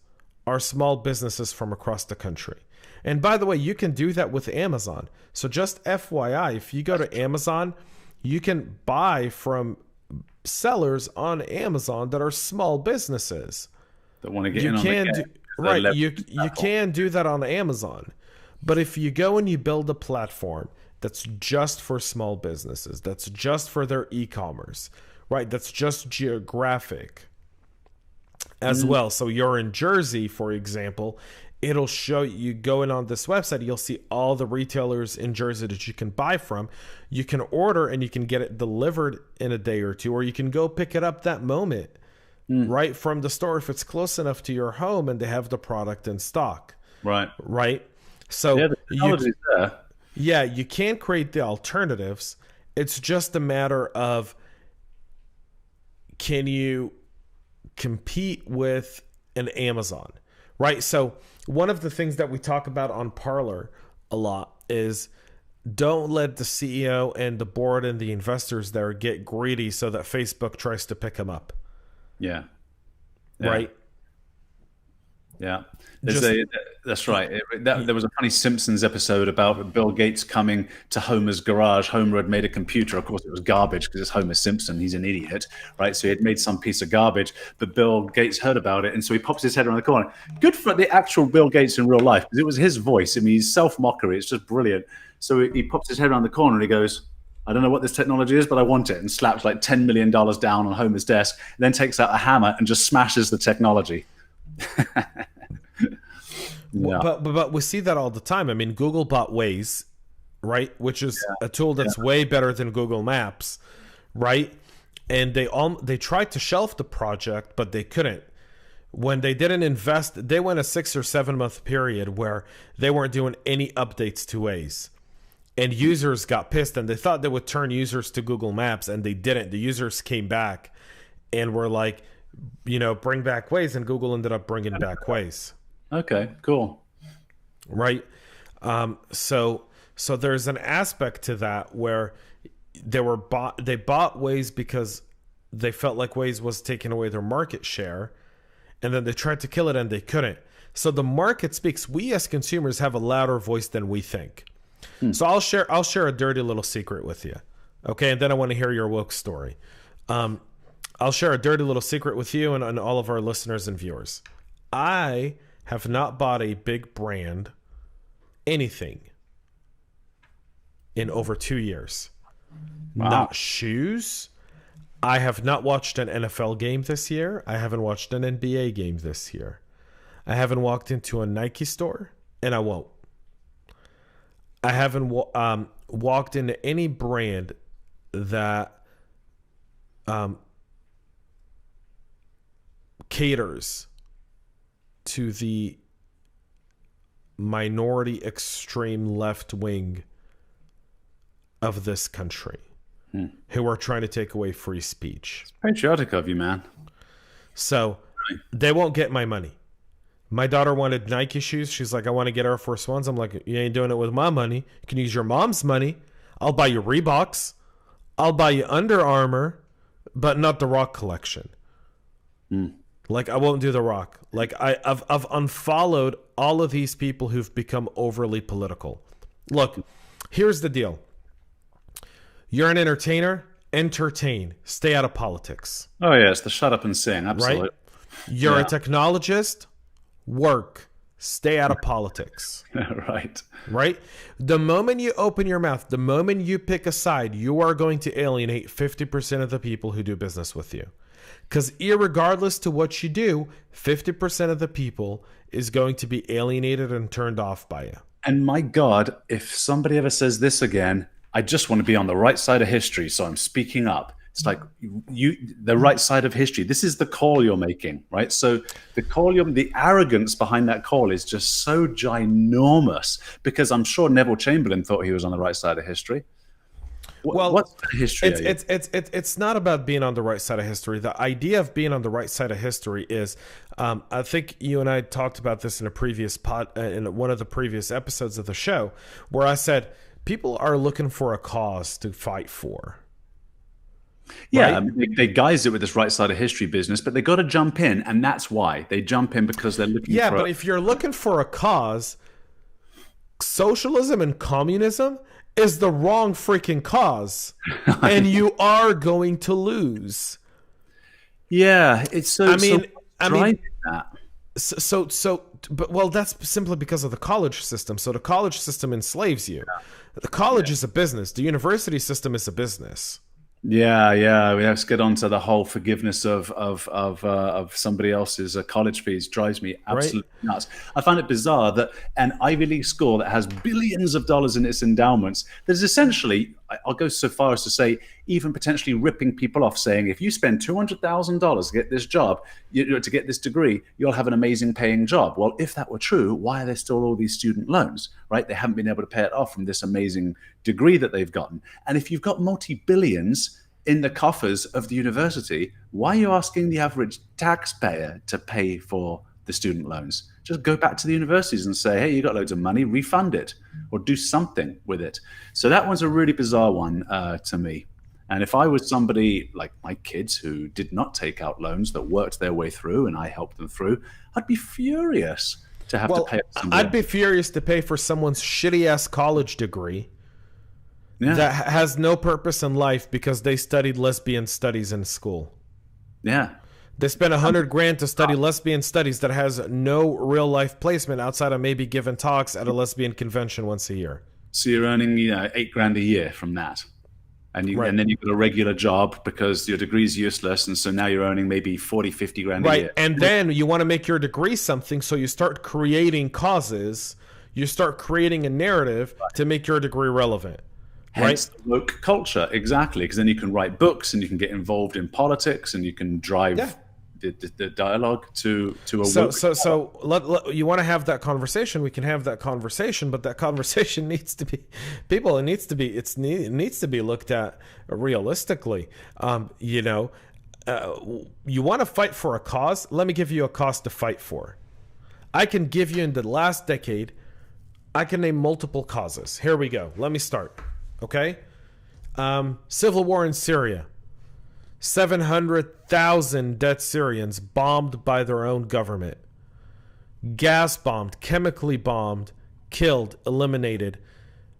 [SPEAKER 1] are small businesses from across the country. And by the way, you can do that with Amazon. So just FYI, if you go to Amazon, you can buy from sellers on Amazon that are small businesses.
[SPEAKER 2] That want to get in on the game.
[SPEAKER 1] Right, you can do that on Amazon. But if you go and you build a platform that's just for small businesses, that's just for their e-commerce, right? That's just geographic as well. So you're in Jersey, for example, it'll show you going on this website, you'll see all the retailers in Jersey that you can buy from. You can order and you can get it delivered in a day or two, or you can go pick it up that moment right from the store if it's close enough to your home and they have the product in stock. Right. So you can't create the alternatives. It's just a matter of, can you compete with an Amazon, right? So one of the things that we talk about on Parler a lot is don't let the CEO and the board and the investors there get greedy so that Facebook tries to pick them up.
[SPEAKER 2] Yeah.
[SPEAKER 1] Right?
[SPEAKER 2] Yeah.
[SPEAKER 1] Just
[SPEAKER 2] That's right. There was a funny Simpsons episode about Bill Gates coming to Homer's garage. Homer had made a computer. Of course, it was garbage because it's Homer Simpson. He's an idiot, right? So he had made some piece of garbage, but Bill Gates heard about it. And so he pops his head around the corner. Good for the actual Bill Gates in real life because it was his voice. I mean, he's self-mockery. It's just brilliant. So he pops his head around the corner and he goes, I don't know what this technology is, but I want it, and slaps like $10 million down on Homer's desk, and then takes out a hammer and just smashes the technology.
[SPEAKER 1] Yeah. But we see that all the time. I mean, Google bought Waze, right? Which is a tool that's way better than Google Maps, right? And they tried to shelf the project, but they couldn't. When they didn't invest, they went a 6 or 7 month period where they weren't doing any updates to Waze. And users got pissed, and they thought they would turn users to Google Maps, and they didn't. The users came back and were like, bring back Waze, and Google ended up bringing back Waze.
[SPEAKER 2] Okay, cool.
[SPEAKER 1] Right. So there's an aspect to that where they bought Waze because they felt like Waze was taking away their market share, and then they tried to kill it and they couldn't. So the market speaks. We as consumers have a louder voice than we think. So I'll share a dirty little secret with you. Okay, and then I want to hear your woke story. I'll share a dirty little secret with you and all of our listeners and viewers. I have not bought a big brand anything in over 2 years.
[SPEAKER 2] Wow.
[SPEAKER 1] Not shoes. I have not watched an NFL game this year. I haven't watched an NBA game this year. I haven't walked into a Nike store, and I won't. I haven't walked into any brand that caters to the minority extreme left wing of this country who are trying to take away free speech.
[SPEAKER 2] It's patriotic of you, man.
[SPEAKER 1] So they won't get my money. My daughter wanted Nike shoes. She's like, I want to get Air Force Ones. I'm like, you ain't doing it with my money. You can use your mom's money. I'll buy you Reeboks. I'll buy you Under Armour, but not the Rock collection. Like, I won't do the Rock. Like, I've unfollowed all of these people who've become overly political. Look, here's the deal. You're an entertainer. Entertain. Stay out of politics.
[SPEAKER 2] Oh, yes, the shut up and sing. Absolutely.
[SPEAKER 1] Right? You're a technologist. Work. Stay out of politics. Right? The moment you open your mouth, the moment you pick a side, you are going to alienate 50% of the people who do business with you. Because irregardless to what you do, 50% of the people is going to be alienated and turned off by you.
[SPEAKER 2] And my God, if somebody ever says this again, I just want to be on the right side of history, so I'm speaking up. It's like the right side of history. This is the call you're making, right? So the arrogance behind that call is just so ginormous, because I'm sure Neville Chamberlain thought he was on the right side of history. What's the history?
[SPEAKER 1] It's not about being on the right side of history. The idea of being on the right side of history is, I think you and I talked about this in a previous in one of the previous episodes of the show, where I said people are looking for a cause to fight for.
[SPEAKER 2] Yeah,
[SPEAKER 1] right?
[SPEAKER 2] I mean, they guise it with this right side of history business, but they got to jump in, and that's why they jump in, because they're looking.
[SPEAKER 1] Yeah, but if you're looking for a cause, socialism and communism is the wrong freaking cause, and you are going to lose.
[SPEAKER 2] Yeah, it's so.
[SPEAKER 1] But that's simply because of the college system. So the college system enslaves you. The college is a business. The university system is a business.
[SPEAKER 2] Yeah. We have to get on to the whole forgiveness of somebody else's college fees. Drives me absolutely nuts. I find it bizarre that an Ivy League school that has billions of dollars in its endowments, that is essentially, I'll go so far as to say, even potentially ripping people off, saying, if you spend $200,000 to get this job, to get this degree, you'll have an amazing paying job. Well, if that were true, why are there still all these student loans, right? They haven't been able to pay it off from this amazing degree that they've gotten. And if you've got multi-billions in the coffers of the university, why are you asking the average taxpayer to pay for the student loans? Just go back to the universities and say, hey, you got loads of money, refund it, or do something with it. So that one's a really bizarre one to me. And if I was somebody like my kids who did not take out loans, that worked their way through, and I helped them through, I'd be furious to have to pay.
[SPEAKER 1] I'd be furious to pay for someone's shitty ass college degree that has no purpose in life because they studied lesbian studies in school.
[SPEAKER 2] Yeah.
[SPEAKER 1] They spent $100,000 to study lesbian studies that has no real life placement outside of maybe giving talks at a lesbian convention once a year.
[SPEAKER 2] So you're earning, $8,000 a year from that. And and then you've got a regular job because your degree's useless, and so now you're earning maybe 40, 50 grand a year.
[SPEAKER 1] And then you want to make your degree something, so you start creating causes, you start creating a narrative to make your degree relevant.
[SPEAKER 2] Hence the woke culture, exactly, because then you can write books and you can get involved in politics and you can drive the dialogue to a woke.
[SPEAKER 1] So you want to have that conversation, we can have that conversation, but that conversation needs to be it needs to be looked at realistically. You want to fight for a cause, let me give you a cause to fight for. I can give you in the last decade, I can name multiple causes. Here we go, let me start. Okay, civil war in Syria, 700,000 dead Syrians bombed by their own government, gas bombed, chemically bombed, killed, eliminated,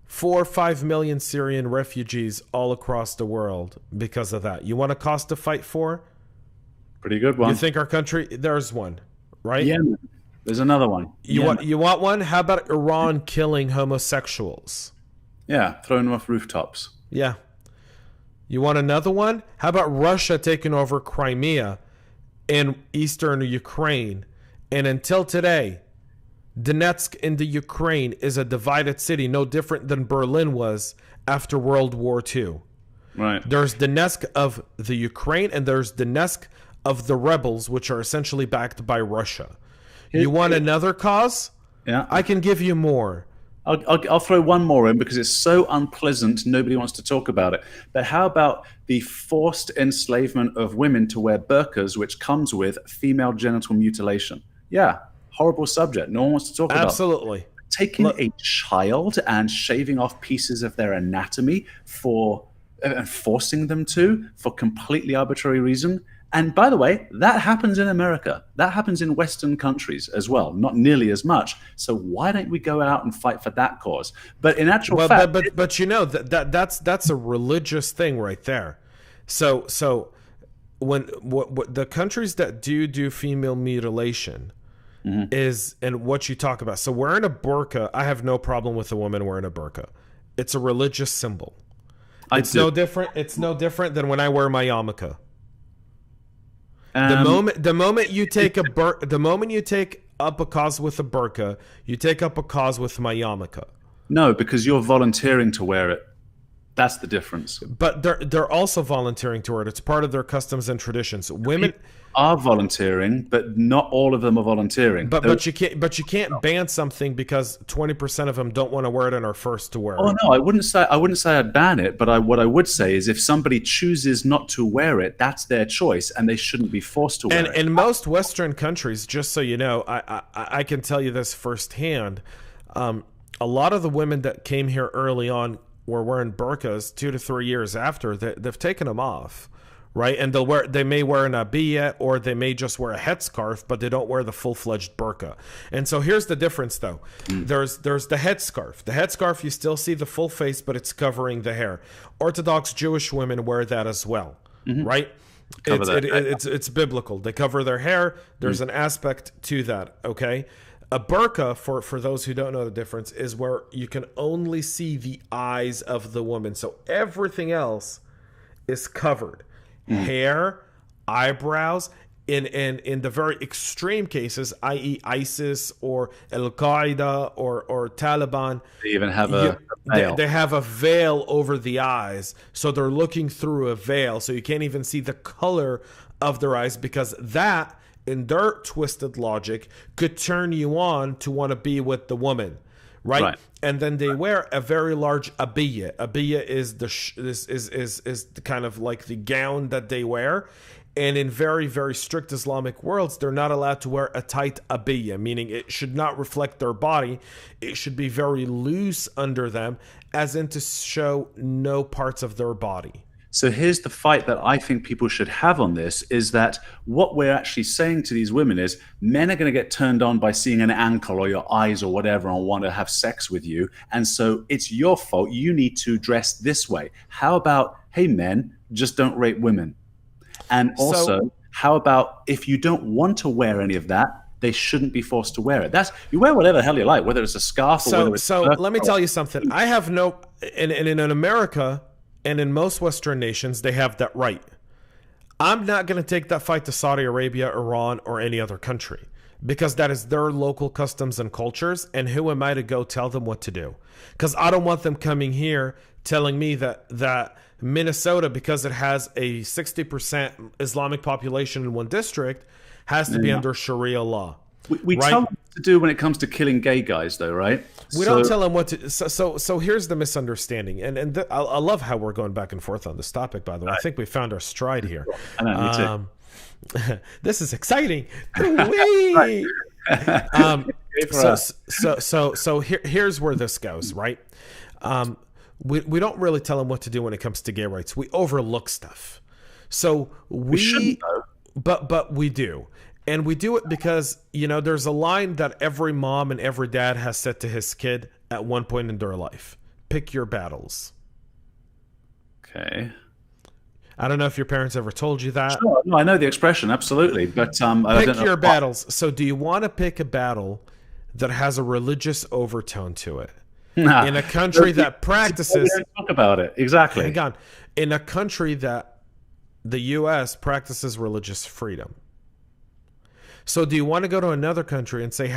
[SPEAKER 1] 4 or 5 million Syrian refugees all across the world because of that. You want a cause to fight for?
[SPEAKER 2] Pretty good one.
[SPEAKER 1] You think our country? There's one, right?
[SPEAKER 2] Yeah, there's another one.
[SPEAKER 1] You want one? How about Iran killing homosexuals?
[SPEAKER 2] Yeah, throwing them off rooftops.
[SPEAKER 1] Yeah. You want another one? How about Russia taking over Crimea in eastern Ukraine? And until today, Donetsk in the Ukraine is a divided city, no different than Berlin was after World War II.
[SPEAKER 2] Right.
[SPEAKER 1] There's Donetsk of the Ukraine, and there's Donetsk of the rebels, which are essentially backed by Russia. You want another cause?
[SPEAKER 2] Yeah.
[SPEAKER 1] I can give you more.
[SPEAKER 2] I'll throw one more in because it's so unpleasant, nobody wants to talk about it. But how about the forced enslavement of women to wear burqas, which comes with female genital mutilation? Yeah, horrible subject. No one wants to talk about it.
[SPEAKER 1] Absolutely.
[SPEAKER 2] Taking a child and shaving off pieces of their anatomy and forcing them to for completely arbitrary reason. And by the way, that happens in America. That happens in Western countries as well, not nearly as much. So why don't we go out and fight for that cause? But in actual fact,
[SPEAKER 1] but that's a religious thing right there. So when what the countries that do female mutilation is, and what you talk about. So wearing a burqa, I have no problem with a woman wearing a burqa. It's a religious symbol. It's no different. It's no different than when I wear my yarmulke. The moment you take up a cause with a burqa, you take up a cause with my yarmulke.
[SPEAKER 2] No, because you're volunteering to wear it. That's the difference.
[SPEAKER 1] But they're also volunteering to wear it. It's part of their customs and traditions. Women
[SPEAKER 2] are volunteering, but not all of them are volunteering.
[SPEAKER 1] But you can't ban something because 20% of them don't want to wear it and are forced to wear it.
[SPEAKER 2] Oh no, I wouldn't say I'd ban it, but what I would say is if somebody chooses not to wear it, that's their choice, and they shouldn't be forced to wear it.
[SPEAKER 1] And in most Western countries, just so you know, I can tell you this firsthand. A lot of the women that came here early on were wearing burqas 2 to 3 years after. They've taken them off. Right, and they may wear an abiyah, or they may just wear a headscarf, but they don't wear the full-fledged burqa. And so here's the difference, though. There's the headscarf. The headscarf, you still see the full face, but it's covering the hair. Orthodox Jewish women wear that as well, right? It's biblical. They cover their hair. There's an aspect to that. Okay, a burqa, for those who don't know the difference, is where you can only see the eyes of the woman, so everything else is covered. Hair, eyebrows, in the very extreme cases, i.e. ISIS or Al-Qaeda or Taliban,
[SPEAKER 2] they even have a veil.
[SPEAKER 1] They have a veil over the eyes, so they're looking through a veil, so you can't even see the color of their eyes, because that, in their twisted logic, could turn you on to want to be with the woman. Right? And then they wear a very large abiyah. Abiyah is is kind of like the gown that they wear. And in very, very strict Islamic worlds, they're not allowed to wear a tight abiyah, meaning it should not reflect their body. It should be very loose under them, as in to show no parts of their body.
[SPEAKER 2] So here's the fight that I think people should have on this is that what we're actually saying to these women is men are going to get turned on by seeing an ankle or your eyes or whatever and want to have sex with you. And so it's your fault. You need to dress this way. How about, hey, men, just don't rape women? And also, how about if you don't want to wear any of that, they shouldn't be forced to wear it. You wear whatever the hell you like, whether it's a scarf or whether it's...
[SPEAKER 1] So let me tell you something. I have no... And in America and in most Western nations, they have that right. I'm not going to take that fight to Saudi Arabia, Iran, or any other country because that is their local customs and cultures. And who am I to go tell them what to do? Because I don't want them coming here telling me that Minnesota, because it has a 60% Islamic population in one district, has to be under Sharia law.
[SPEAKER 2] We right? tell them what to do when it comes to killing gay guys, though, right?
[SPEAKER 1] We don't tell them what to. So here's the misunderstanding, and I love how we're going back and forth on this topic. By the way, I think we found our stride here.
[SPEAKER 2] I know, me too.
[SPEAKER 1] This is exciting. Here's where this goes, right? We don't really tell them what to do when it comes to gay rights. We overlook stuff. So we
[SPEAKER 2] shouldn't, though.
[SPEAKER 1] But we do. And we do it because, there's a line that every mom and every dad has said to his kid at one point in their life. Pick your battles.
[SPEAKER 2] Okay.
[SPEAKER 1] I don't know if your parents ever told you that.
[SPEAKER 2] Sure. No, I know the expression, absolutely. But
[SPEAKER 1] pick your battles. So do you want to pick a battle that has a religious overtone to it?
[SPEAKER 2] Nah.
[SPEAKER 1] In a country that practices...
[SPEAKER 2] Talk about it. Exactly.
[SPEAKER 1] Hang on. In a country that the U.S. practices religious freedom. So do you want to go to another country and say,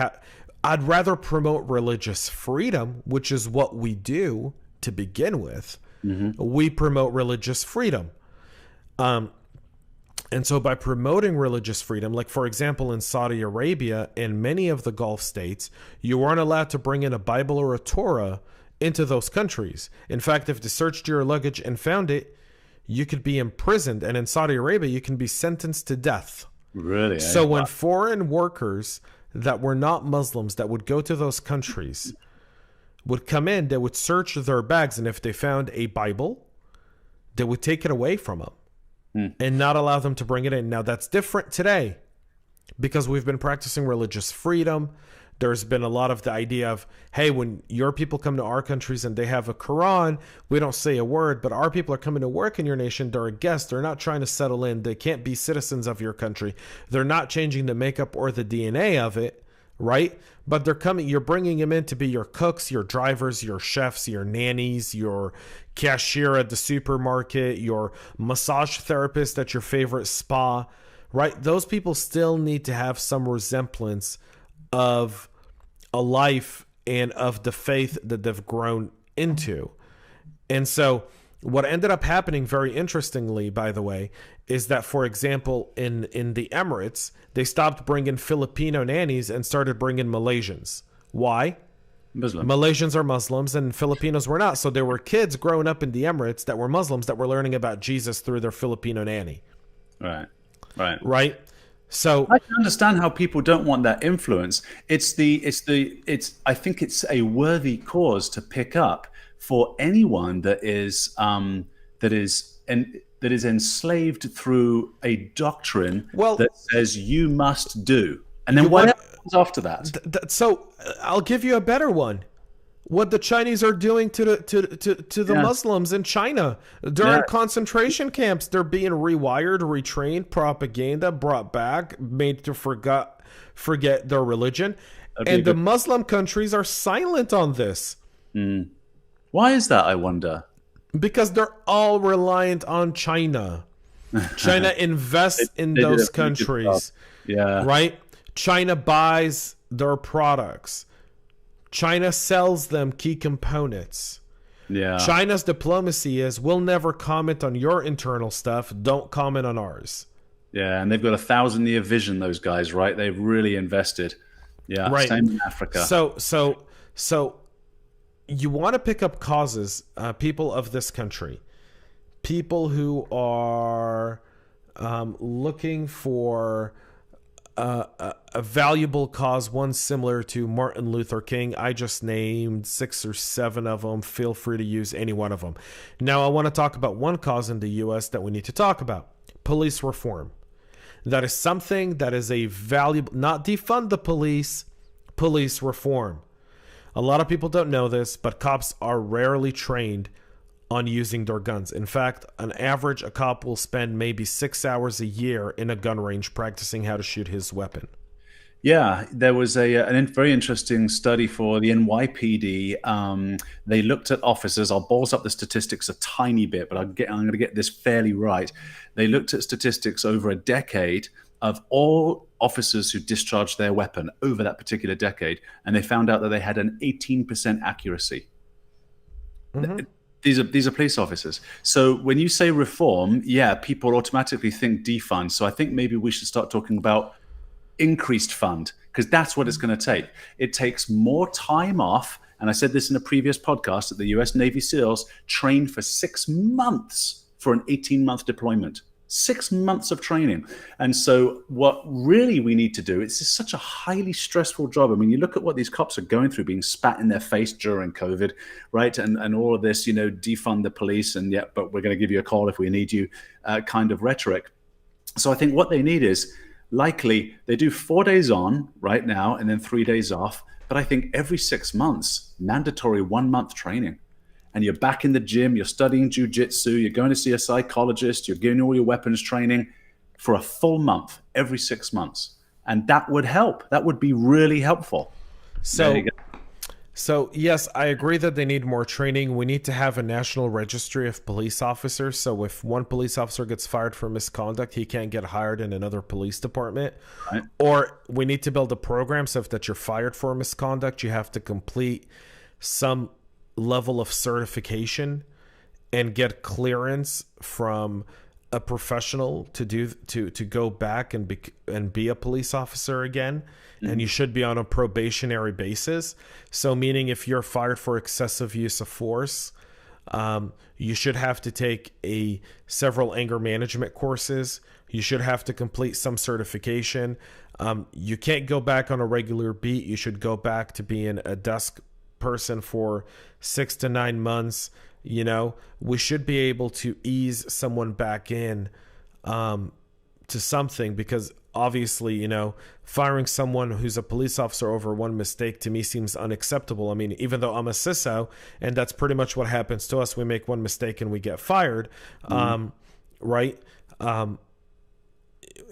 [SPEAKER 1] I'd rather promote religious freedom, which is what we do to begin with. Mm-hmm. We promote religious freedom. And so by promoting religious freedom, like for example, in Saudi Arabia and many of the Gulf states, you weren't allowed to bring in a Bible or a Torah into those countries. In fact, if they searched your luggage and found it, you could be imprisoned. And in Saudi Arabia, you can be sentenced to death.
[SPEAKER 2] Really?
[SPEAKER 1] So when foreign workers that were not Muslims that would go to those countries would come in, they would search their bags. And if they found a Bible, they would take it away from them and not allow them to bring it in. Now, that's different today because we've been practicing religious freedom. There's been a lot of the idea of, hey, when your people come to our countries and they have a Quran, we don't say a word, but our people are coming to work in your nation. They're a guest. They're not trying to settle in. They can't be citizens of your country. They're not changing the makeup or the DNA of it, right? But they're coming. You're bringing them in to be your cooks, your drivers, your chefs, your nannies, your cashier at the supermarket, your massage therapist at your favorite spa, right? Those people still need to have some resemblance of a life and of the faith that they've grown into. And so what ended up happening, very interestingly, by the way, is that, for example, in the Emirates, they stopped bringing Filipino nannies and started bringing Malaysians. Why?
[SPEAKER 2] Muslim.
[SPEAKER 1] Malaysians are Muslims and Filipinos were not. So there were kids growing up in the Emirates that were Muslims that were learning about Jesus through their Filipino nanny. Right. So
[SPEAKER 2] I can understand how people don't want that influence. I think it's a worthy cause to pick up for anyone that is enslaved through a doctrine that says you must do, and then what happens after that?
[SPEAKER 1] So I'll give you a better one. What the Chinese are doing to the Muslims in China during concentration camps, they're being rewired, retrained, propaganda brought back, made to forget their religion, and the Muslim countries are silent on this.
[SPEAKER 2] Why is that, I wonder?
[SPEAKER 1] Because they're all reliant on China. China invests in those countries, right? China buys their products. China sells them key components.
[SPEAKER 2] Yeah.
[SPEAKER 1] China's diplomacy is, we'll never comment on your internal stuff. Don't comment on ours.
[SPEAKER 2] Yeah, and they've got a 1,000-year vision, those guys, right? They've really invested. Yeah,
[SPEAKER 1] right.
[SPEAKER 2] Same in Africa.
[SPEAKER 1] So you want to pick up causes, people of this country, people who are looking for a valuable cause, one similar to Martin Luther King. I just named 6 or 7 of them. Feel free to use any one of them. Now, I want to talk about one cause in the U.S. that we need to talk about: police reform. That is something that is a valuable, not defund the police, police reform. A lot of people don't know this, but cops are rarely trained on using their guns. In fact, on average, a cop will spend maybe 6 hours a year in a gun range practicing how to shoot his weapon.
[SPEAKER 2] Yeah, there was a very interesting study for the NYPD. They looked at officers. I'll balls up the statistics a tiny bit, but I'm going to get this fairly right. They looked at statistics over a decade of all officers who discharged their weapon over that particular decade, and they found out that they had an 18% accuracy.
[SPEAKER 1] Mm-hmm.
[SPEAKER 2] These are police officers. So when you say reform, yeah, people automatically think defund. So I think maybe we should start talking about increased fund, because that's what it's going to take. It takes more time off. And I said this in a previous podcast, that the US Navy SEALs trained for 6 months for an 18-month deployment. 6 months of training. And so what really we need to do, it's just such a highly stressful job. I mean, you look at what these cops are going through, being spat in their face during COVID, right? And all of this, defund the police, and yeah, but we're going to give you a call if we need you kind of rhetoric. So I think what they need is, likely they do 4 days on right now and then 3 days off. But I think every 6 months, mandatory 1 month training. And you're back in the gym, you're studying jujitsu, you're going to see a psychologist, you're getting all your weapons training for a full month every 6 months. And that would help. That would be really helpful.
[SPEAKER 1] So yes, I agree that they need more training. We need to have a national registry of police officers. So if one police officer gets fired for misconduct, he can't get hired in another police department.
[SPEAKER 2] Right.
[SPEAKER 1] Or we need to build a program so if that you're fired for misconduct, you have to complete some level of certification and get clearance from a professional to go back and be a police officer again. And you should be on a probationary basis. So meaning if you're fired for excessive use of force, you should have to take several anger management courses. You should have to complete some certification. You can't go back on a regular beat. You should go back to being a desk person for 6 to 9 months. We should be able to ease someone back in to something, because obviously, firing someone who's a police officer over one mistake to me seems unacceptable. I mean, even though I'm a CISO, and that's pretty much what happens to us, we make one mistake and we get fired, right?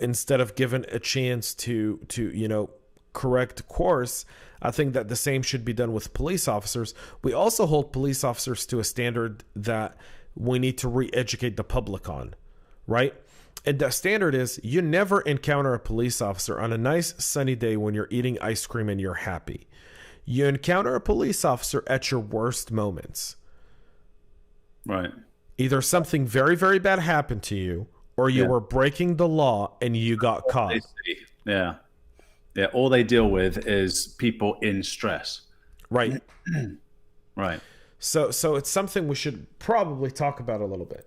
[SPEAKER 1] Instead of given a chance to correct course, I think that the same should be done with police officers. We also hold police officers to a standard that we need to re-educate the public on, right? And the standard is, you never encounter a police officer on a nice sunny day when you're eating ice cream and you're happy. You encounter a police officer at your worst moments.
[SPEAKER 2] Right.
[SPEAKER 1] Either something very, very bad happened to you, or you were breaking the law and you got caught.
[SPEAKER 2] Yeah. Yeah, all they deal with is people in stress.
[SPEAKER 1] Right.
[SPEAKER 2] Right.
[SPEAKER 1] So it's something we should probably talk about a little bit.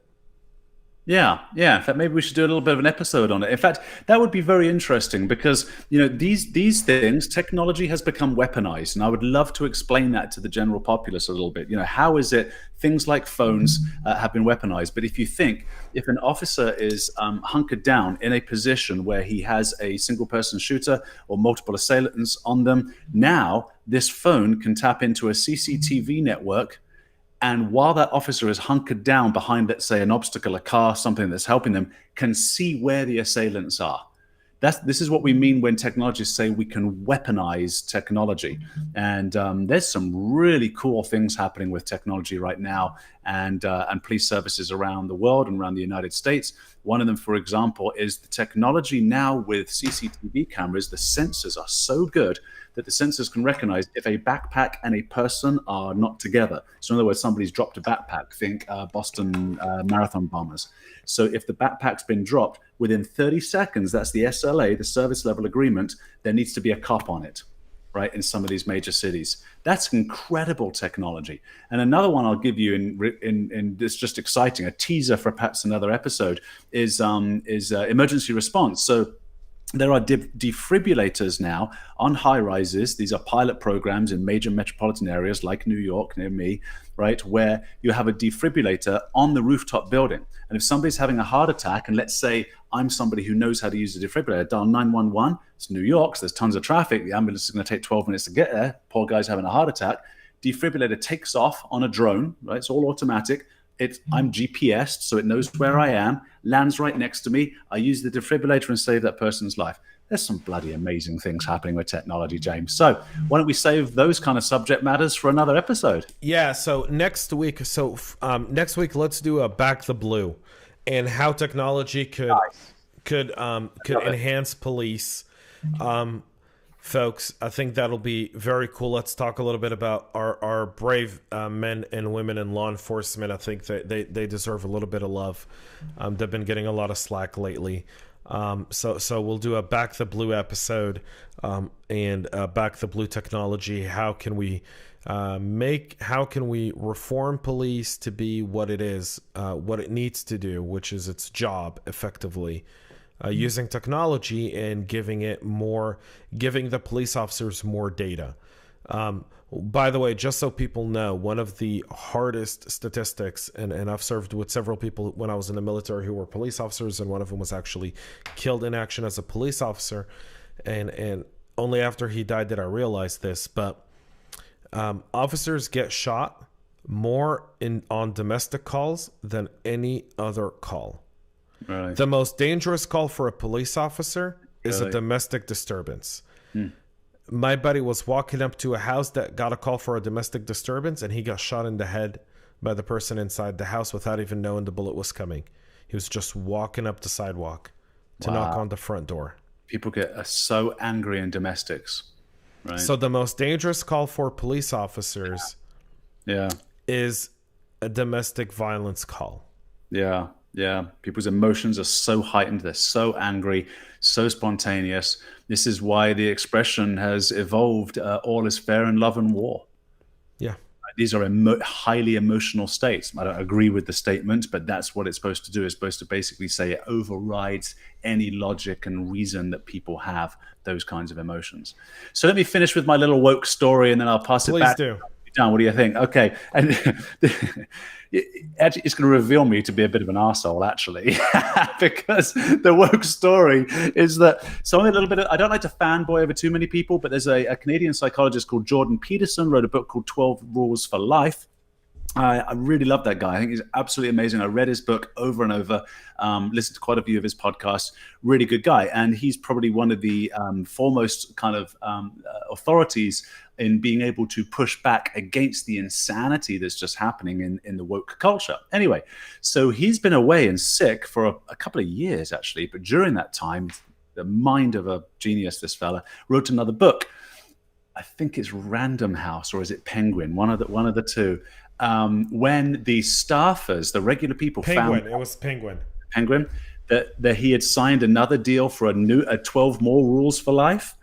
[SPEAKER 2] Yeah. In fact, maybe we should do a little bit of an episode on it. In fact, that would be very interesting, because these things, technology has become weaponized, and I would love to explain that to the general populace a little bit. How is it things like phones have been weaponized? But if an officer is hunkered down in a position where he has a single person shooter or multiple assailants on them, now this phone can tap into a CCTV network. And while that officer is hunkered down behind, let's say, an obstacle, a car, something that's helping them, can see where the assailants are. This is what we mean when technologists say we can weaponize technology. And there's some really cool things happening with technology right now, and police services around the world and around the United States. One of them, for example, is the technology now with CCTV cameras. The sensors are so good that the sensors can recognize if a backpack and a person are not together. So in other words, somebody's dropped a backpack, think Boston Marathon bombers. So if the backpack's been dropped, within 30 seconds, that's the SLA, the service level agreement, there needs to be a cop on it, right, in some of these major cities. That's incredible technology. And another one I'll give you in this, just exciting, a teaser for perhaps another episode, is emergency response. So There are defibrillators now on high rises. These are pilot programs in major metropolitan areas like New York, near me, right, where you have a defibrillator on the rooftop building. And if somebody's having a heart attack, and let's say I'm somebody who knows how to use a defibrillator, dial 911, it's New York, so there's tons of traffic, the ambulance is going to take 12 minutes to get there, poor guy's having a heart attack, defibrillator takes off on a drone, right, it's all automatic. I'm GPSed, so it knows where I am, lands right next to me. I use the defibrillator and save that person's life. There's some bloody amazing things happening with technology, James. So why don't we save those kind of subject matters for another episode?
[SPEAKER 1] Yeah, so next week, let's do a Back the Blue and how technology could enhance police. Folks, I think that'll be very cool. Let's talk a little bit about our brave men and women in law enforcement. I think that they deserve a little bit of love. They've been getting a lot of slack lately. So we'll do a Back the Blue episode and Back the Blue technology. How can we reform police to be what it is, what it needs to do, which is its job effectively. Using technology and giving the police officers more data. By the way, just so people know, one of the hardest statistics, and I've served with several people when I was in the military who were police officers, and one of them was actually killed in action as a police officer, and only after he died did I realize this, but officers get shot more on domestic calls than any other call.
[SPEAKER 2] Really?
[SPEAKER 1] The most dangerous call for a police officer is a domestic disturbance. My buddy was walking up to a house that got a call for a domestic disturbance, and he got shot in the head by the person inside the house without even knowing the bullet was coming. He was just walking up the sidewalk to knock on the front door.
[SPEAKER 2] People get so angry in domestics, right?
[SPEAKER 1] So the most dangerous call for police officers is a domestic violence call.
[SPEAKER 2] Yeah. Yeah, people's emotions are so heightened. They're so angry, so spontaneous. This is why the expression has evolved, all is fair in love and war.
[SPEAKER 1] Yeah.
[SPEAKER 2] These are highly emotional states. I don't agree with the statement, but that's what it's supposed to do. It's supposed to basically say it overrides any logic and reason that people have those kinds of emotions. So let me finish with my little woke story, and then I'll pass it back.
[SPEAKER 1] Please do.
[SPEAKER 2] John, what do you think? Okay. And actually, it's going to reveal me to be a bit of an arsehole, actually, because the woke story is that something a little bit, I don't like to fanboy over too many people, but there's a Canadian psychologist called Jordan Peterson, wrote a book called 12 Rules for Life. I really love that guy. I think he's absolutely amazing. I read his book over and over, listened to quite a few of his podcasts. Really good guy. And he's probably one of the foremost kind of authorities in being able to push back against the insanity that's just happening in the woke culture. Anyway, so he's been away and sick for a couple of years, actually. But during that time, the mind of a genius, this fella, wrote another book. I think it's Random House, or is it Penguin? One of the two. When the staffers, the regular people, found
[SPEAKER 1] it was Penguin,
[SPEAKER 2] that he had signed another deal for a 12 more rules for life,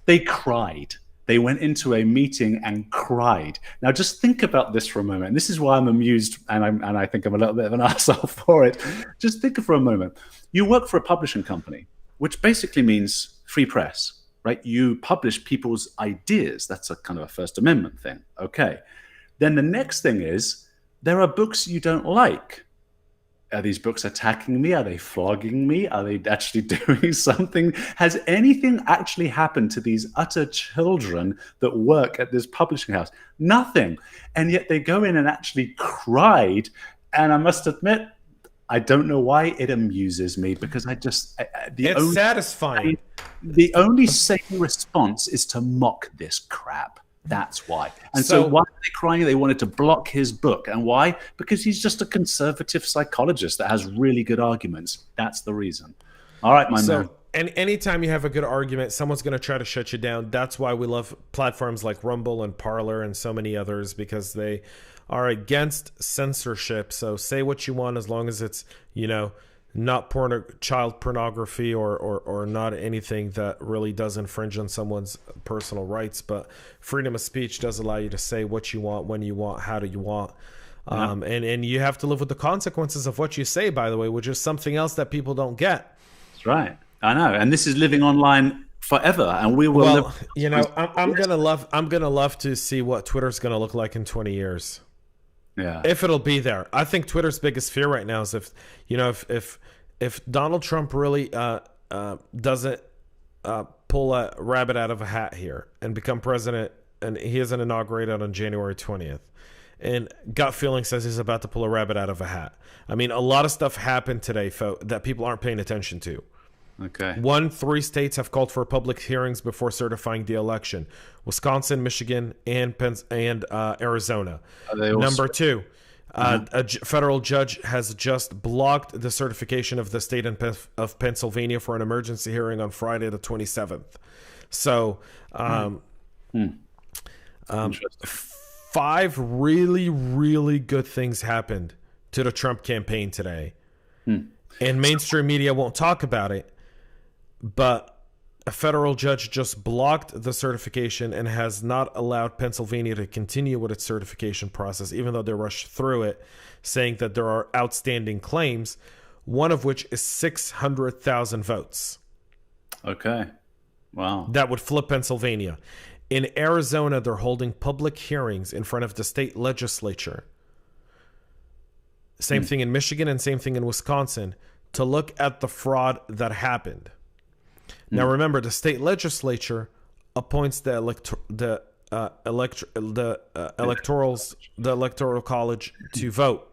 [SPEAKER 2] they cried. They went into a meeting and cried. Now, just think about this for a moment. This is why I'm amused, and I think I'm a little bit of an arsehole for it. Just think for a moment. You work for a publishing company, which basically means free press, right? You publish people's ideas. That's a kind of a First Amendment thing. Okay. Then the next thing is, there are books you don't like. Are these books attacking me? Are they flogging me? Are they actually doing something? Has anything actually happened to these utter children that work at this publishing house? Nothing. And yet they go in and actually cried. And I must admit, I don't know why it amuses me, because
[SPEAKER 1] it's satisfying.
[SPEAKER 2] The only sane response is to mock this crap. That's why. And so why are they crying? They wanted to block his book. And why? Because he's just a conservative psychologist that has really good arguments. That's the reason. All right, my man.
[SPEAKER 1] And anytime you have a good argument, someone's going to try to shut you down. That's why we love platforms like Rumble and Parler and so many others, because they are against censorship. So say what you want, as long as it's, not child pornography or not anything that really does infringe on someone's personal rights. But freedom of speech does allow you to say what you want, when you want, how do you want. And you have to live with the consequences of what you say, by the way, which is something else that people don't get.
[SPEAKER 2] That's right. I know, and this is living online forever, and we will live.
[SPEAKER 1] Well, I'm gonna love to see what Twitter's gonna look like in 20 years.
[SPEAKER 2] Yeah.
[SPEAKER 1] If it'll be there. I think Twitter's biggest fear right now is if Donald Trump really doesn't pull a rabbit out of a hat here and become president, and he isn't inaugurated on January 20th, and gut feeling says he's about to pull a rabbit out of a hat. I mean, a lot of stuff happened today, folks, that people aren't paying attention to.
[SPEAKER 2] Okay.
[SPEAKER 1] 3 states have called for public hearings before certifying the election: Wisconsin, Michigan, and Arizona. Number 2, a federal judge has just blocked the certification of the state of Pennsylvania for an emergency hearing on Friday the 27th. So, 5 really, really good things happened to the Trump campaign today. And mainstream media won't talk about it, but a federal judge just blocked the certification and has not allowed Pennsylvania to continue with its certification process, even though they rushed through it, saying that there are outstanding claims, one of which is 600,000 votes.
[SPEAKER 2] Okay. Wow.
[SPEAKER 1] That would flip Pennsylvania. In Arizona, they're holding public hearings in front of the state legislature. Same thing in Michigan and same thing in Wisconsin, to look at the fraud that happened. Now, remember, the state legislature appoints the electoral college to vote,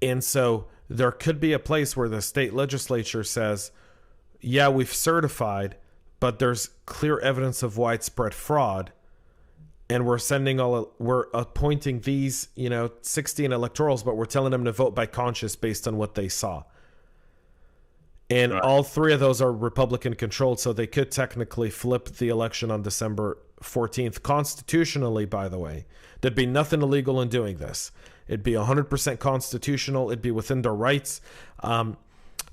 [SPEAKER 1] and so there could be a place where the state legislature says, "Yeah, we've certified, but there's clear evidence of widespread fraud, and we're appointing these 16 electorals, but we're telling them to vote by conscience based on what they saw." And all 3 of those are Republican controlled, so they could technically flip the election on December 14th. Constitutionally, by the way, there'd be nothing illegal in doing this. It'd be 100% constitutional. It'd be within their rights.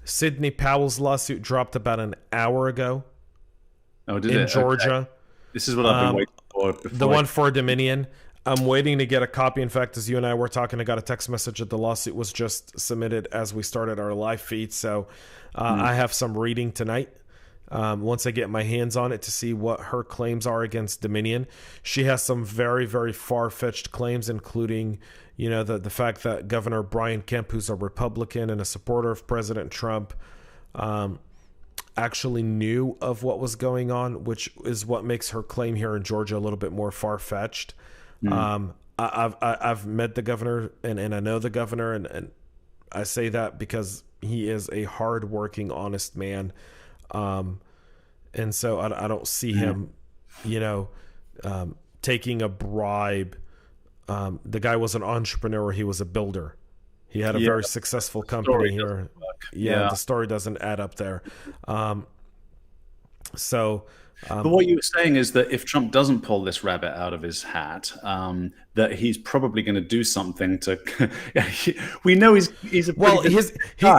[SPEAKER 1] Sidney Powell's lawsuit dropped about an hour ago in Georgia.
[SPEAKER 2] Okay. This is what I've been waiting for.
[SPEAKER 1] The one for Dominion. I'm waiting to get a copy. In fact, as you and I were talking, I got a text message that the lawsuit was just submitted as we started our live feed. So I have some reading tonight once I get my hands on it to see what her claims are against Dominion. She has some very, very far-fetched claims, including the fact that Governor Brian Kemp, who's a Republican and a supporter of President Trump, actually knew of what was going on, which is what makes her claim here in Georgia a little bit more far-fetched. I've met the governor and I know the governor, and I say that because he is a hard-working, honest man, and so I don't see him, taking a bribe. The guy was an entrepreneur; he was a builder. He had a very successful company here. The story doesn't add up there.
[SPEAKER 2] But what you were saying is that if Trump doesn't pull this rabbit out of his hat, that he's probably going to do something to. We know he's a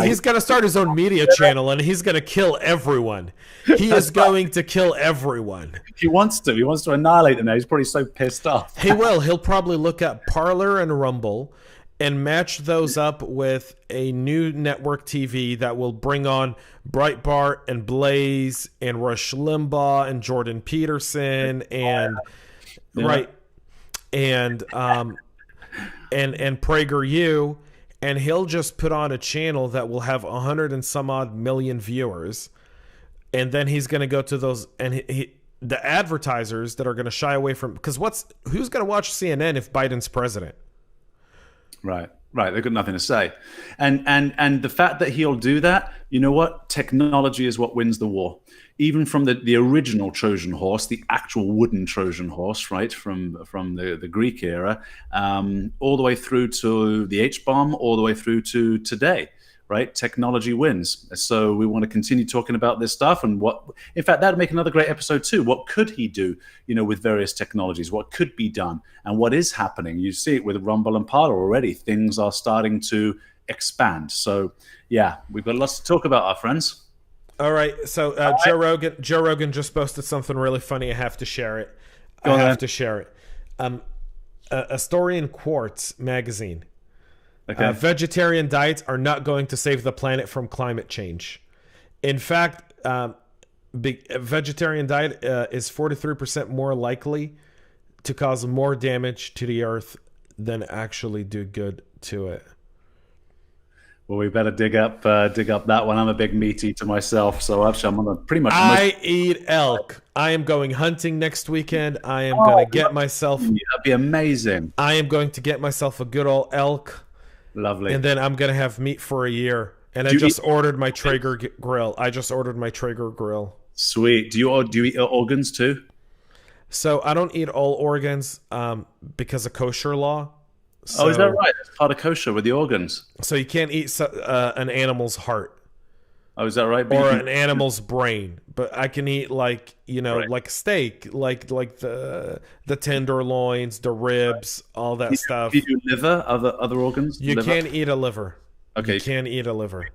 [SPEAKER 1] he's going to start his own media channel, and he's going to kill everyone. He is going to kill everyone.
[SPEAKER 2] He wants to. He wants to annihilate them now. He's probably so pissed off.
[SPEAKER 1] He will. He'll probably look at Parler and Rumble and match those up with a new network TV that will bring on Breitbart and Blaze and Rush Limbaugh and Jordan Peterson and and PragerU, and he'll just put on a channel that will have 100 and some odd million viewers, and then he's going to go to those and the advertisers that are going to shy away from, because who's going to watch CNN if Biden's president?
[SPEAKER 2] Right. They've got nothing to say. And the fact that he'll do that, you know what? Technology is what wins the war. Even from the original Trojan horse, the actual wooden Trojan horse, right, from the Greek era, all the way through to the H-bomb, all the way through to today, right? Technology wins. So we want to continue talking about this stuff, and in fact, that'd make another great episode too. What could he do, with various technologies? What could be done, and what is happening? You see it with Rumble and Parler already. Things are starting to expand. So yeah, we've got lots to talk about, our friends.
[SPEAKER 1] All right. So Joe Rogan just posted something really funny. I have to share it. A story in Quartz magazine. Okay. Vegetarian diets are not going to save the planet from climate change. In fact, a vegetarian diet is 43% more likely to cause more damage to the earth than actually do good to it.
[SPEAKER 2] Well, we better dig up that one. I'm a big meat eater myself, so actually I'm on pretty much.
[SPEAKER 1] I eat elk. I am going hunting next weekend. I am
[SPEAKER 2] Oh,
[SPEAKER 1] going to get myself.
[SPEAKER 2] that'd be amazing.
[SPEAKER 1] I am going to get myself a good old elk,
[SPEAKER 2] Lovely.
[SPEAKER 1] and then I'm going to have meat for a year. And I
[SPEAKER 2] Do you
[SPEAKER 1] just
[SPEAKER 2] eat-
[SPEAKER 1] ordered my Traeger grill. I just ordered my Traeger grill.
[SPEAKER 2] Sweet. Do you eat organs too?
[SPEAKER 1] So I don't eat all organs because of kosher law. So,
[SPEAKER 2] Oh, is that right? That's part of kosher with the organs.
[SPEAKER 1] So you can't eat an animal's heart
[SPEAKER 2] Oh, is that right? But
[SPEAKER 1] or
[SPEAKER 2] you can-
[SPEAKER 1] an animal's brain, but I can eat like
[SPEAKER 2] Right.
[SPEAKER 1] like steak, like the tenderloins, the ribs, all that stuff.
[SPEAKER 2] Do you do liver, other organs?
[SPEAKER 1] You
[SPEAKER 2] Liver?
[SPEAKER 1] can't eat a liver.
[SPEAKER 2] Okay.
[SPEAKER 1] You can't eat a liver.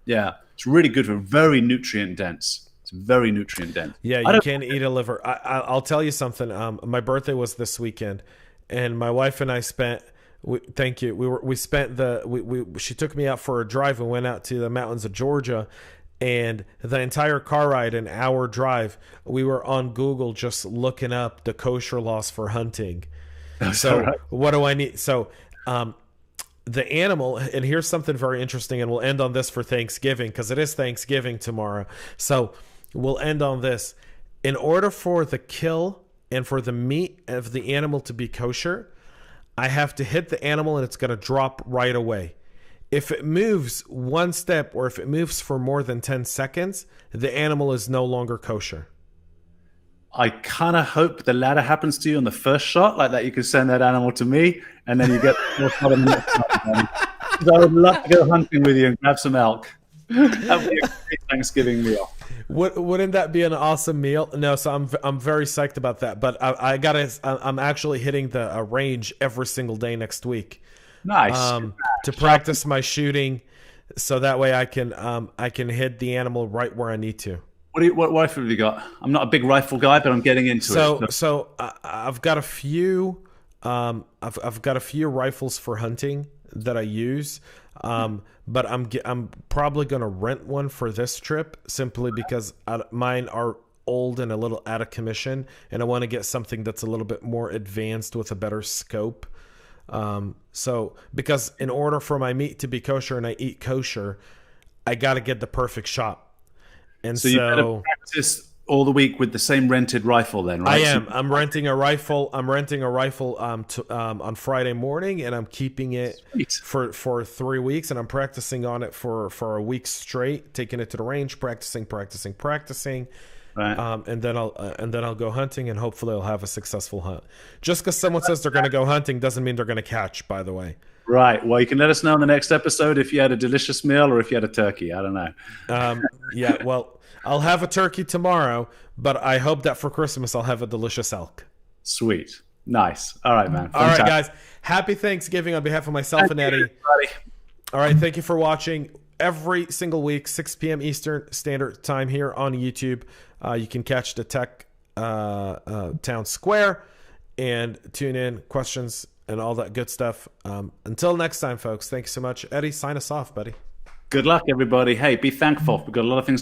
[SPEAKER 2] Yeah, it's really good for very nutrient dense. It's very nutrient dense.
[SPEAKER 1] Yeah,
[SPEAKER 2] I
[SPEAKER 1] you
[SPEAKER 2] don't-
[SPEAKER 1] can't eat a liver. I'll tell you something. My birthday was this weekend, and my wife and I spent. Thank you. We spent she took me out for a drive and went out to the mountains of Georgia, and the entire car ride, an hour drive, we were on Google just looking up the kosher laws for hunting. So
[SPEAKER 2] right.
[SPEAKER 1] what do I need? So the animal, and here's something very interesting, and we'll end on this for Thanksgiving because it is Thanksgiving tomorrow. So we'll end on this. In order for the kill and for the meat of the animal to be kosher, I have to hit the animal and it's going to drop right away. If it moves one step or if it moves for more than 10 seconds, the animal is no longer kosher.
[SPEAKER 2] I kind of hope the latter happens to you on the first shot, like that. You can send that animal to me, and then you get the fourth shot on the next one. 'Cause I would love to go hunting with you and grab some elk. That would be a great Thanksgiving meal.
[SPEAKER 1] Wouldn't that be an awesome meal? No, so I'm very psyched about that. But I'm actually hitting the range every single day next week.
[SPEAKER 2] Nice.
[SPEAKER 1] To practice my shooting, so that way I can hit the animal right where I need to.
[SPEAKER 2] What rifle have you got? I'm not a big rifle guy, but I'm getting into it.
[SPEAKER 1] So I've got a few. I've got a few rifles for hunting that I use. But I'm probably going to rent one for this trip simply because mine are old and a little out of commission, and I want to get something that's a little bit more advanced with a better scope. So because in order for my meat to be kosher and I eat kosher, I got to get the perfect shot. And
[SPEAKER 2] So you better practice all the week with the same rented rifle, then, right?
[SPEAKER 1] I am. I'm renting a rifle. On Friday morning, and I'm keeping it
[SPEAKER 2] Sweet.
[SPEAKER 1] for 3 weeks, and I'm practicing on it for a week straight, taking it to the range, practicing.
[SPEAKER 2] Right.
[SPEAKER 1] And then I'll go hunting, and hopefully I'll have a successful hunt. Just because someone says they're going to go hunting doesn't mean they're going to catch. By the way.
[SPEAKER 2] Right. Well, you can let us know in the next episode if you had a delicious meal or if you had a turkey. I don't know.
[SPEAKER 1] Yeah. Well, I'll have a turkey tomorrow, but I hope that for Christmas I'll have a delicious elk.
[SPEAKER 2] Sweet. Nice. All right, man.
[SPEAKER 1] All right,
[SPEAKER 2] Fantastic.
[SPEAKER 1] guys. Happy Thanksgiving on behalf of myself and Eddie.
[SPEAKER 2] Everybody.
[SPEAKER 1] All right, thank you for watching. Every single week, 6 p.m. Eastern Standard Time here on YouTube. You can catch the Tech Town Square and tune in, questions, and all that good stuff. Until next time, folks, thanks so much. Eddie, sign us off, buddy.
[SPEAKER 2] Good luck, everybody. Hey, be thankful. We've got a lot of things